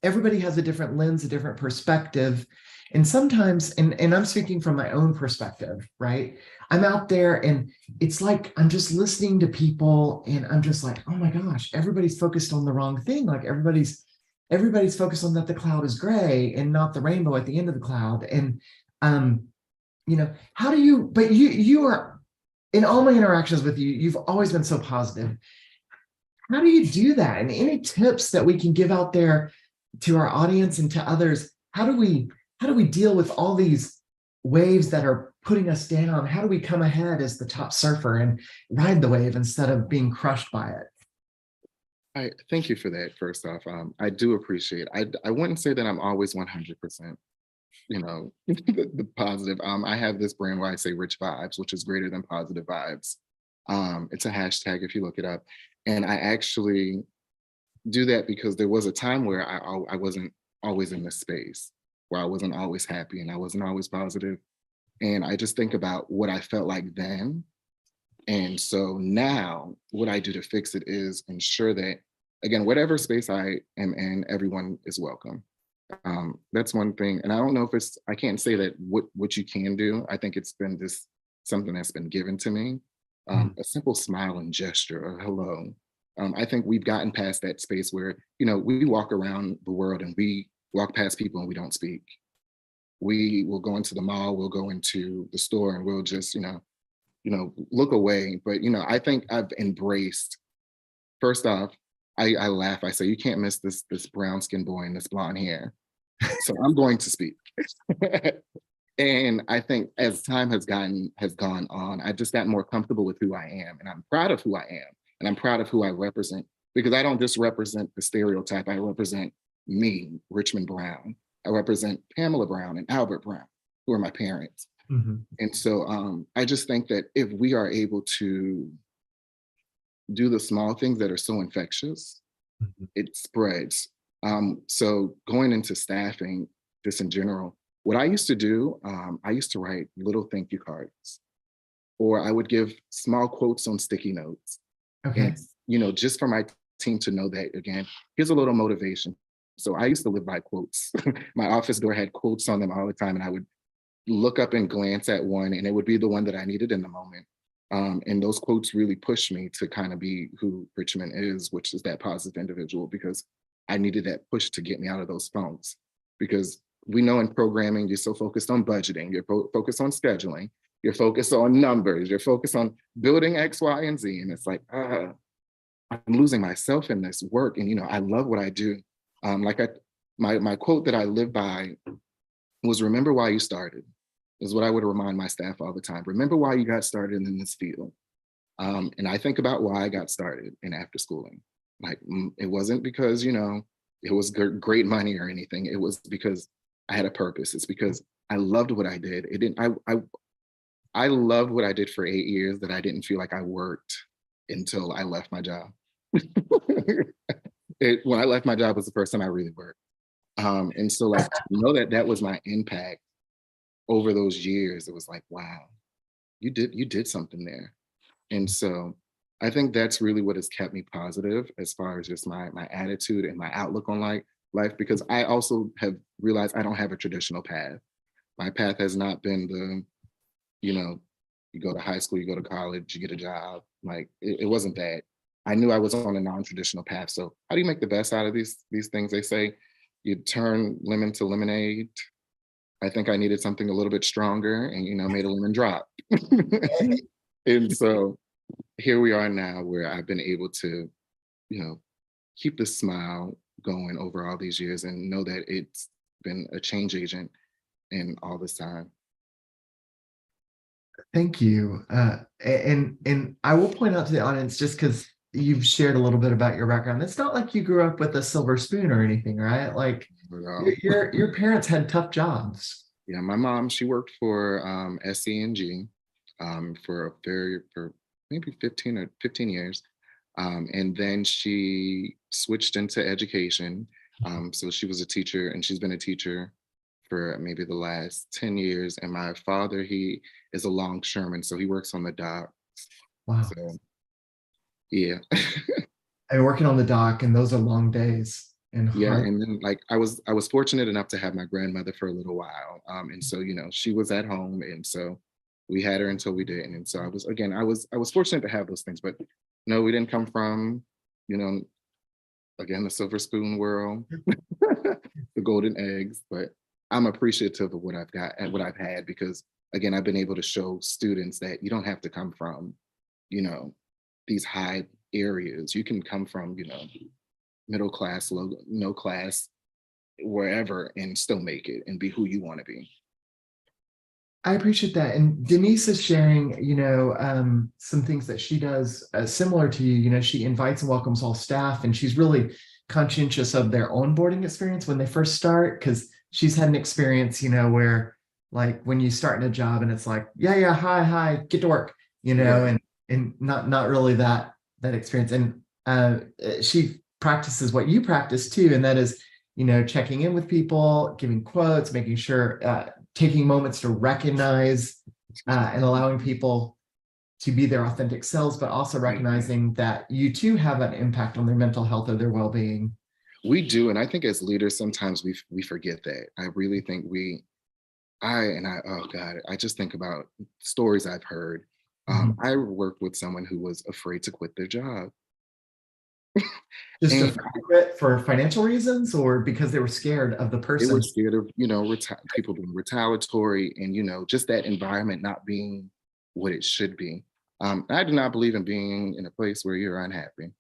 everybody has a different lens, a different perspective. And sometimes, and I'm speaking from my own perspective, right? I'm out there and it's like I'm just listening to people and I'm just like, oh my gosh, everybody's focused on the wrong thing. Like everybody's focused on that the cloud is gray and not the rainbow at the end of the cloud. And you know, how do you, but you are, in all my interactions with you, you've always been so positive. How do you do that? And any tips that we can give out there to our audience and to others? How do we deal with all these waves that are putting us down? How do we come ahead as the top surfer and ride the wave instead of being crushed by it? I thank you for that. First off, I do appreciate. I wouldn't say that I'm always 100%, you know, the positive. I have this brand where I say rich vibes, which is greater than positive vibes. It's a hashtag if you look it up, and I actually do that because there was a time where I wasn't always in this space, where I wasn't always happy and I wasn't always positive. And I just think about what I felt like then. And so now what I do to fix it is ensure that, again, whatever space I am in, everyone is welcome. That's one thing. And I don't know if I can't say that what you can do. I think it's been something that's been given to me. A simple smile and gesture or hello. I think we've gotten past that space where, you know, we walk around the world and we walk past people and we don't speak. We will go into the mall, we'll go into the store and we'll just, you know, look away. But, you know, I think I've embraced, first off, I laugh, I say, you can't miss this brown skinned boy and this blonde hair. So I'm going to speak. And I think as time has gone on, I've just gotten more comfortable with who I am. And I'm proud of who I am. And I'm proud of who I represent, because I don't just represent the stereotype. I represent me, Richmond Brown. I represent Pamela Brown and Albert Brown, who are my parents. And so I just think that if we are able to do the small things that are so infectious, it spreads. So going into staffing, just in general, what I used to do, I used to write little thank you cards, or I would give small quotes on sticky notes. Okay. And, you know, just for my team to know that, again, here's a little motivation. So I used to live by quotes. My office door had quotes on them all the time, and I would look up and glance at one, and it would be the one that I needed in the moment. And those quotes really pushed me to kind of be who Richmond is, which is that positive individual, because I needed that push to get me out of those funks. Because we know in programming, you're so focused on budgeting, you're focused on scheduling, you're focused on numbers, you're focused on building X, Y, and Z. And it's like, I'm losing myself in this work. And, you know, I love what I do. My quote that I live by was, remember why you started, is what I would remind my staff all the time. Remember why you got started in this field. And I think about why I got started in after schooling. Like, it wasn't because, you know, it was great money or anything. It was because I had a purpose. It's because I loved what I did. I loved what I did for 8 years that I didn't feel like I worked until I left my job. When I left my job was the first time I really worked. And so, like, to know that that was my impact over those years, it was like, wow, you did something there. And so I think that's really what has kept me positive as far as just my attitude and my outlook on life, because I also have realized I don't have a traditional path. My path has not been the, you know, you go to high school, you go to college, you get a job. Like, it wasn't that. I knew I was on a non-traditional path. So how do you make the best out of these things? They say you turn lemon to lemonade. I think I needed something a little bit stronger and, you know, made a lemon drop. And so here we are now, where I've been able to, you know, keep the smile going over all these years and know that it's been a change agent in all this time. Thank you. And I will point out to the audience, just because you've shared a little bit about your background, it's not like you grew up with a silver spoon or anything, right? Like, your parents had tough jobs. Yeah, my mom, she worked for SCNG for maybe 15 years. And then she switched into education. So she was a teacher, and she's been a teacher for maybe the last 10 years. And my father, he is a longshoreman, so he works on the docks. Wow. So Yeah. And working on the dock, and those are long days and Yeah, hard. and then like I was fortunate enough to have my grandmother for a little while. And so, she was at home, and so we had her until we didn't. And so I was fortunate to have those things, but no, we didn't come from, you know, again, the silver spoon world, the golden eggs, but I'm appreciative of what I've got and what I've had, because again, I've been able to show students that you don't have to come from, you know, these high areas. You can come from, middle class, low, no class, wherever, and still make it and be who you want to be. I appreciate that. And Denise is sharing, some things that she does similar to you. She invites and welcomes all staff, and she's really conscientious of their onboarding experience when they first start, because she's had an experience, where like when you start in a job and it's like, yeah, hi, get to work, Right. and not really that experience. And she practices what you practice too, and that is, checking in with people, giving quotes, making sure, taking moments to recognize and allowing people to be their authentic selves, but also recognizing that you too have an impact on their mental health or their well-being. We do, and I think as leaders, sometimes we forget that. I really think oh God, I just think about stories I've heard. Mhm. I worked with someone who was afraid to quit their job. Just And for financial reasons, or because they were scared of the they were person. scared of, people being retaliatory, and, just that environment not being what it should be. I do not believe in being in a place where you're unhappy.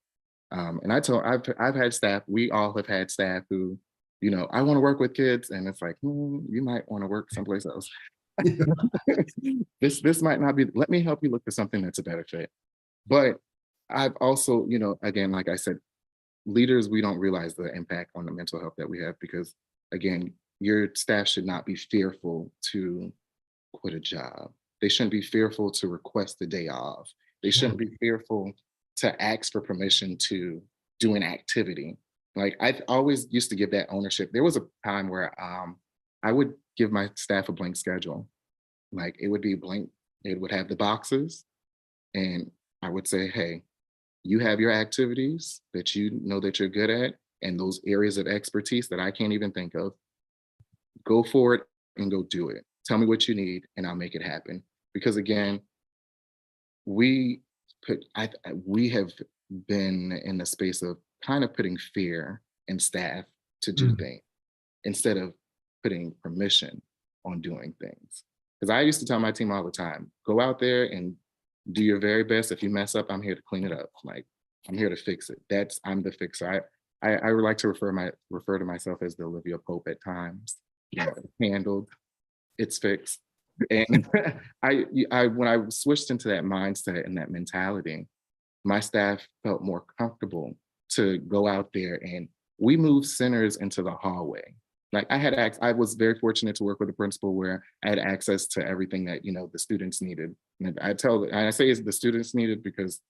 And I've had staff, we all have had staff who, I want to work with kids, and it's like, you might want to work someplace else. This might not be, let me help you look for something that's a better fit. But I've also, again, like I said, leaders, we don't realize the impact on the mental health that we have, because again, your staff should not be fearful to quit a job. They shouldn't be fearful to request a day off. They shouldn't be fearful to ask for permission to do an activity. Like, I always used to give that ownership. There was a time where I would give my staff a blank schedule. Like, it would be blank. It would have the boxes, and I would say, hey, you have your activities that you know that you're good at, and those areas of expertise that I can't even think of. Go for it and go do it. Tell me what you need, and I'll make it happen. Because again, we we have been in the space of kind of putting fear in staff to do Mm. things instead of putting permission on doing things. Because I used to tell my team all the time, go out there and do your very best. If you mess up, I'm here to clean it up. Like, I'm here to fix it. I'm the fixer. I would like to refer to myself as the Olivia Pope at times. It's handled, it's fixed. And when I switched into that mindset and that mentality, my staff felt more comfortable to go out there, and we moved centers into the hallway. Like, I was very fortunate to work with a principal where I had access to everything that, the students needed. And I say it's the students needed because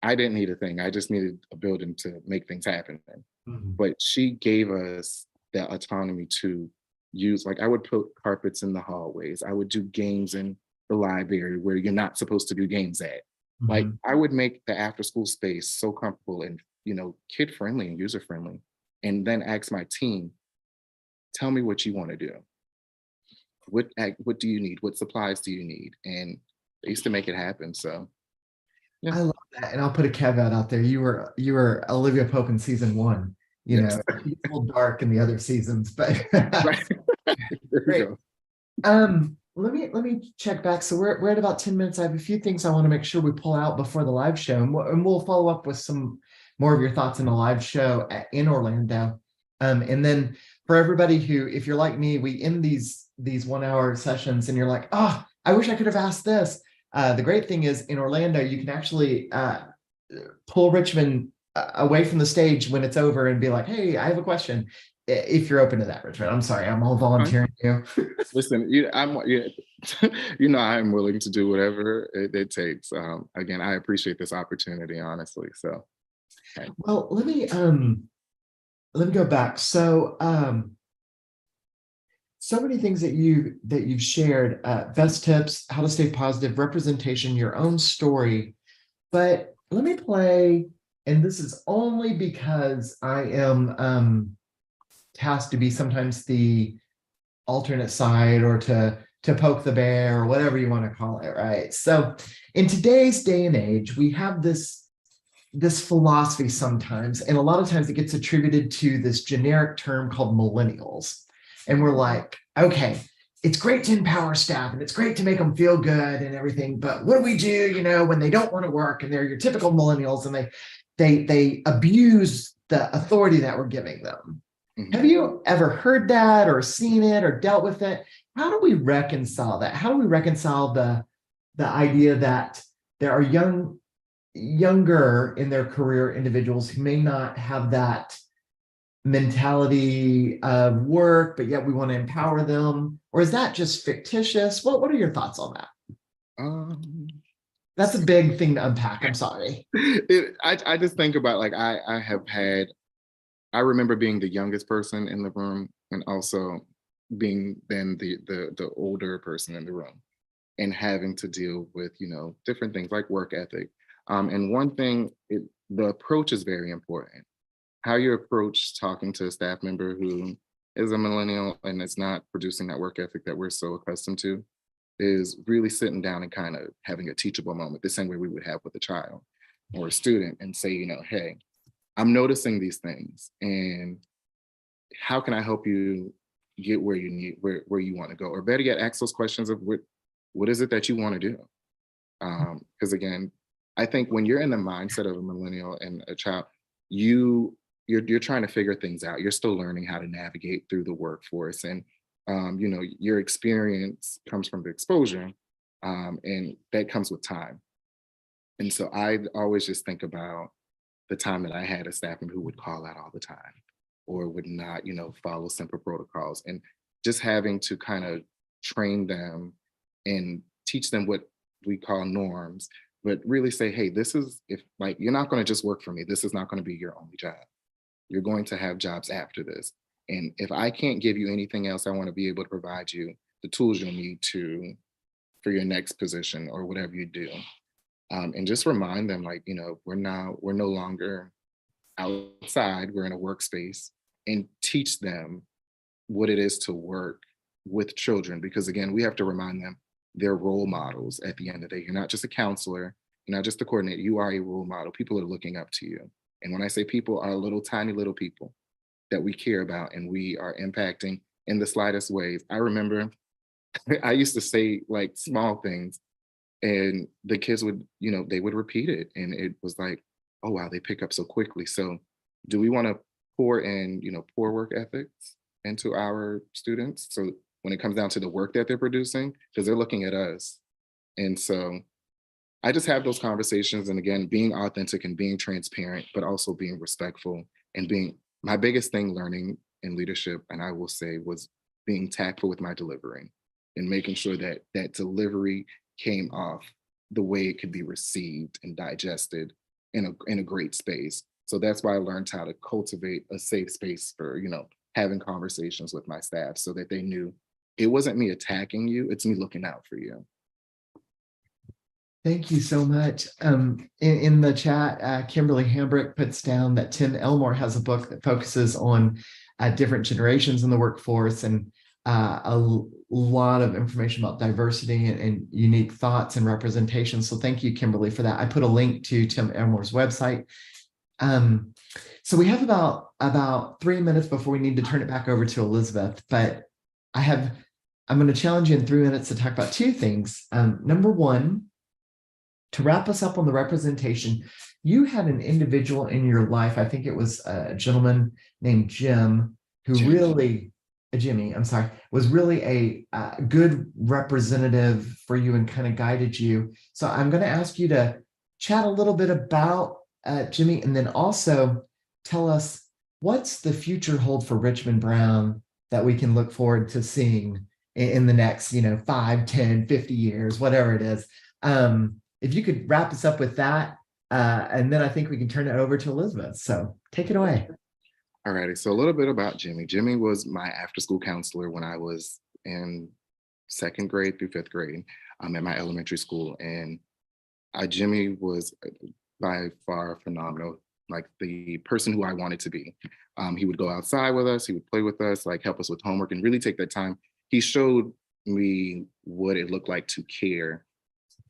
I didn't need a thing. I just needed a building to make things happen in. Mhm. But she gave us that autonomy to use, like, I would put carpets in the hallways. I would do games in the library where you're not supposed to do games at. Like, Mhm. I would make the after school space so comfortable and, kid friendly and user friendly. And then ask my team, tell me what you want to do. What do you need? What supplies do you need? And they used to make it happen. So yeah. I love that, and I'll put a caveat out there. You were Olivia Pope in season 1. Yes. She's a little dark in the other seasons, but Right. There we great. go. Let me check back. So we're at about 10 minutes. I have a few things I want to make sure we pull out before the live show, and we'll follow up with some more of your thoughts in the live show in Orlando. And then for everybody who, if you're like me, we end these 1-hour sessions and you're like, oh, I wish I could have asked this. The great thing is in Orlando, you can actually pull Richmond away from the stage when it's over and be like, hey, I have a question. If you're open to that, Richmond. I'm sorry, I'm all volunteering you. Listen, I'm I'm willing to do whatever it takes. Again, I appreciate this opportunity, honestly. So right. Well, let me go back. So so many things that you've shared, best tips, how to stay positive, representation, your own story. But let me play, and this is only because I am tasked to be sometimes the alternate side or to poke the bear or whatever you want to call it, right? So in today's day and age, we have this philosophy sometimes, and a lot of times it gets attributed to this generic term called millennials. And we're like, okay, it's great to empower staff and it's great to make them feel good and everything, but what do we do, when they don't want to work and they're your typical millennials and they abuse the authority that we're giving them. Have you ever heard that or seen it or dealt with it? How do we reconcile that? How do we reconcile the idea that there are younger in their career individuals who may not have that mentality of work, but yet we want to empower them? Or is that just fictitious? What are your thoughts on that? That's a big thing to unpack. I'm sorry. I just think about, like, I remember being the youngest person in the room and also being then the older person in the room and having to deal with, different things like work ethic. And one thing, the approach is very important. How you approach talking to a staff member who is a millennial and is not producing that work ethic that we're so accustomed to is really sitting down and kind of having a teachable moment, the same way we would have with a child or a student, and say, hey, I'm noticing these things, and how can I help you get where you want to go? Or better yet, ask those questions of what is it that you want to do? Because again, I think when you're in the mindset of a millennial and a child, you're trying to figure things out. You're still learning how to navigate through the workforce, and your experience comes from the exposure, and that comes with time. And so I always just think about the time that I had a staff member who would call out all the time or would not, follow simple protocols, and just having to kind of train them and teach them what we call norms, but really say, hey, you're not going to just work for me. This is not going to be your only job. You're going to have jobs after this. And if I can't give you anything else, I want to be able to provide you the tools you'll need for your next position or whatever you do. And just remind them, we're no longer outside, we're in a workspace, and teach them what it is to work with children. Because again, we have to remind them they're role models at the end of the day. You're not just a counselor, you're not just a coordinator, you are a role model. People are looking up to you. And when I say people, are tiny little people that we care about and we are impacting in the slightest ways. I remember I used to say like small things, and the kids would, they would repeat it. And it was like, oh, wow, they pick up so quickly. So do we want to pour in, poor work ethics into our students? So when it comes down to the work that they're producing, because they're looking at us. And so I just have those conversations. And again, being authentic and being transparent, but also being respectful and my biggest thing learning in leadership, and I will say, was being tactful with my delivery and making sure that that delivery came off the way it could be received and digested in a great space. So that's why I learned how to cultivate a safe space for, having conversations with my staff so that they knew it wasn't me attacking you, it's me looking out for you. Thank you so much. In the chat, Kimberly Hambrick puts down that Tim Elmore has a book that focuses on different generations in the workforce, and a lot of information about diversity and unique thoughts and representation. So thank you, Kimberly, for that. I put a link to Tim Elmore's website. So we have about 3 minutes before we need to turn it back over to Elizabeth, but I'm going to challenge you in 3 minutes to talk about two things. Number one, to wrap us up on the representation, you had an individual in your life, I think it was a gentleman named Jim, who Jimmy, I'm sorry, was really a good representative for you and kind of guided you. So I'm going to ask you to chat a little bit about Jimmy, and then also tell us what's the future hold for Richmond Brown that we can look forward to seeing in the next, 5, 10, 50 years, whatever it is. If you could wrap us up with that, and then I think we can turn it over to Elizabeth. So take it away. All righty. So a little bit about Jimmy. Jimmy was my after-school counselor when I was in 2nd grade through 5th grade at my elementary school. And Jimmy was by far phenomenal, like the person who I wanted to be. He would go outside with us, he would play with us, like help us with homework and really take that time. He showed me what it looked like to care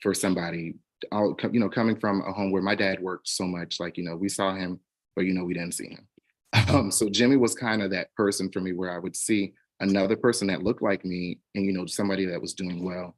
for somebody, coming from a home where my dad worked so much, like, we saw him, but, we didn't see him. So Jimmy was kind of that person for me where I would see another person that looked like me and, somebody that was doing well,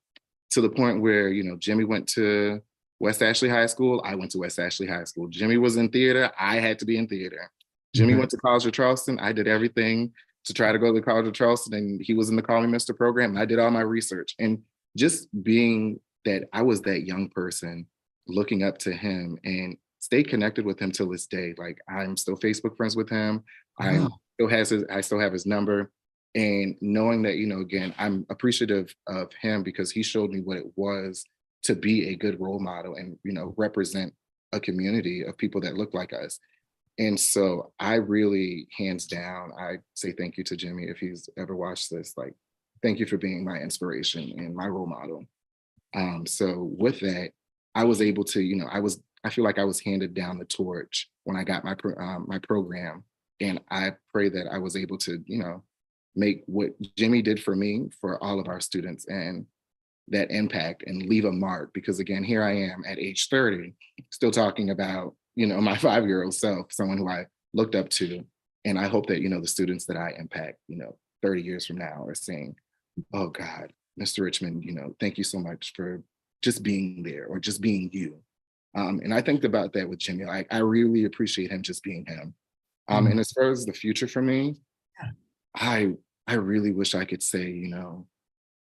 to the point where, Jimmy went to West Ashley High School. I went to West Ashley High School. Jimmy was in theater. I had to be in theater. Jimmy went to College of Charleston. I did everything to try to go to the College of Charleston, and he was in the Call Me Mr. program. And I did all my research, and just being that I was that young person looking up to him and stay connected with him till this day. Like, I'm still Facebook friends with him. I still have his number. And knowing that, again, I'm appreciative of him because he showed me what it was to be a good role model and, represent a community of people that look like us. And so I really, hands down, I say thank you to Jimmy if he's ever watched this. Like, thank you for being my inspiration and my role model. So with that, I was able to, I feel like I was handed down the torch when I got my program. And I pray that I was able to, make what Jimmy did for me, for all of our students, and that impact and leave a mark. Because again, here I am at age 30, still talking about, my 5-year-old self, someone who I looked up to. And I hope that, the students that I impact, 30 years from now are saying, oh God, Mr. Richmond, thank you so much for just being there or just being you. And I think about that with Jimmy. Like, I really appreciate him just being him. And as far as the future for me, I really wish I could say,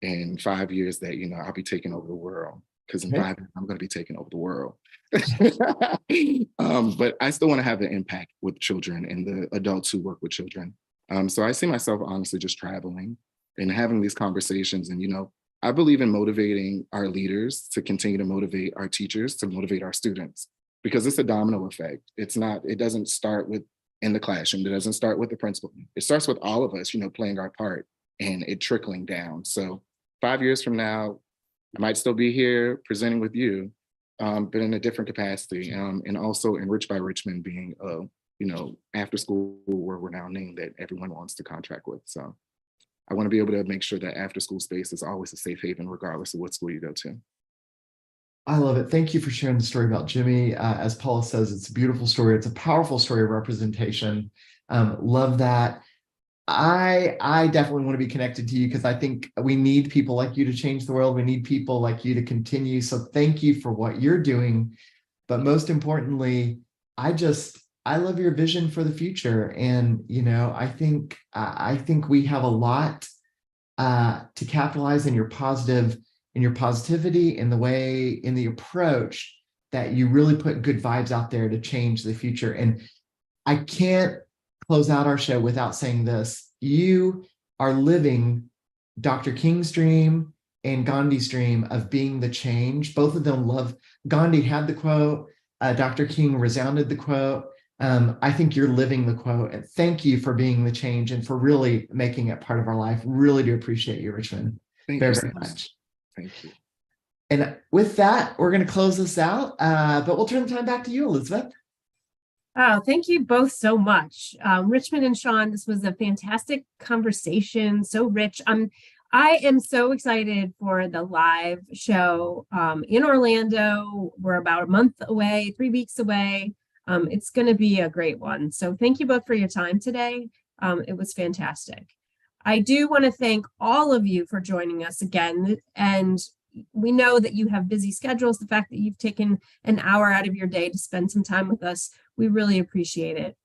in 5 years that, I'll be taking over the world, because in 5 years, I'm going to be taking over the world. But I still want to have an impact with children and the adults who work with children. So I see myself honestly just traveling and having these conversations. And, I believe in motivating our leaders to continue to motivate our teachers, to motivate our students, because it's a domino effect. It doesn't start with in the classroom. It doesn't start with the principal. It starts with all of us, playing our part and it trickling down. So 5 years from now, I might still be here presenting with you, but in a different capacity, and also enriched by Richmond being after school where we're now named that everyone wants to contract with. So I want to be able to make sure that after school space is always a safe haven, regardless of what school you go to. I love it. Thank you for sharing the story about Jimmy. As Paula says, it's a beautiful story. It's a powerful story of representation. Love that. I definitely want to be connected to you because I think we need people like you to change the world. We need people like you to continue. So thank you for what you're doing. But most importantly, I love your vision for the future. And, I think we have a lot to capitalize in your positivity, in the approach that you really put good vibes out there to change the future. And I can't close out our show without saying this. You are living Dr. King's dream and Gandhi's dream of being the change. Both of them Gandhi had the quote, Dr. King resounded the quote. I think you're living the quote. And thank you for being the change and for really making it part of our life. Really do appreciate you, Richmond. Very, very much. Thank you. And with that, we're going to close this out, but we'll turn the time back to you, Elizabeth. Oh, thank you both so much. Richmond and Shawn, this was a fantastic conversation, so rich. I am so excited for the live show in Orlando. We're about a month away, 3 weeks away. It's going to be a great one. So thank you both for your time today. It was fantastic. I do want to thank all of you for joining us again. And we know that you have busy schedules. The fact that you've taken an hour out of your day to spend some time with us, we really appreciate it.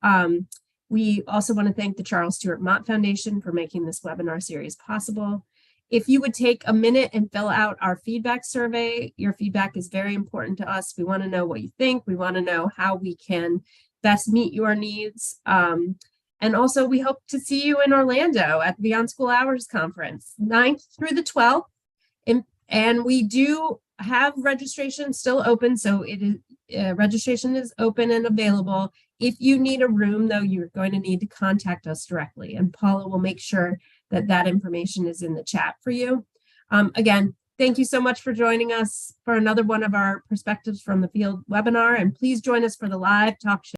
We also want to thank the Charles Stewart Mott Foundation for making this webinar series possible. If you would take a minute and fill out our feedback survey, your feedback is very important to us. We want to know what you think. We want to know how we can best meet your needs. And also, we hope to see you in Orlando at the Beyond School Hours Conference, 9th through the 12th. And we do have registration still open, so registration is open and available. If you need a room, though, you're going to need to contact us directly, and Paula will make sure that that information is in the chat for you. Again, Thank you so much for joining us for another one of our Perspectives from the Field webinar. And please join us for the live talk show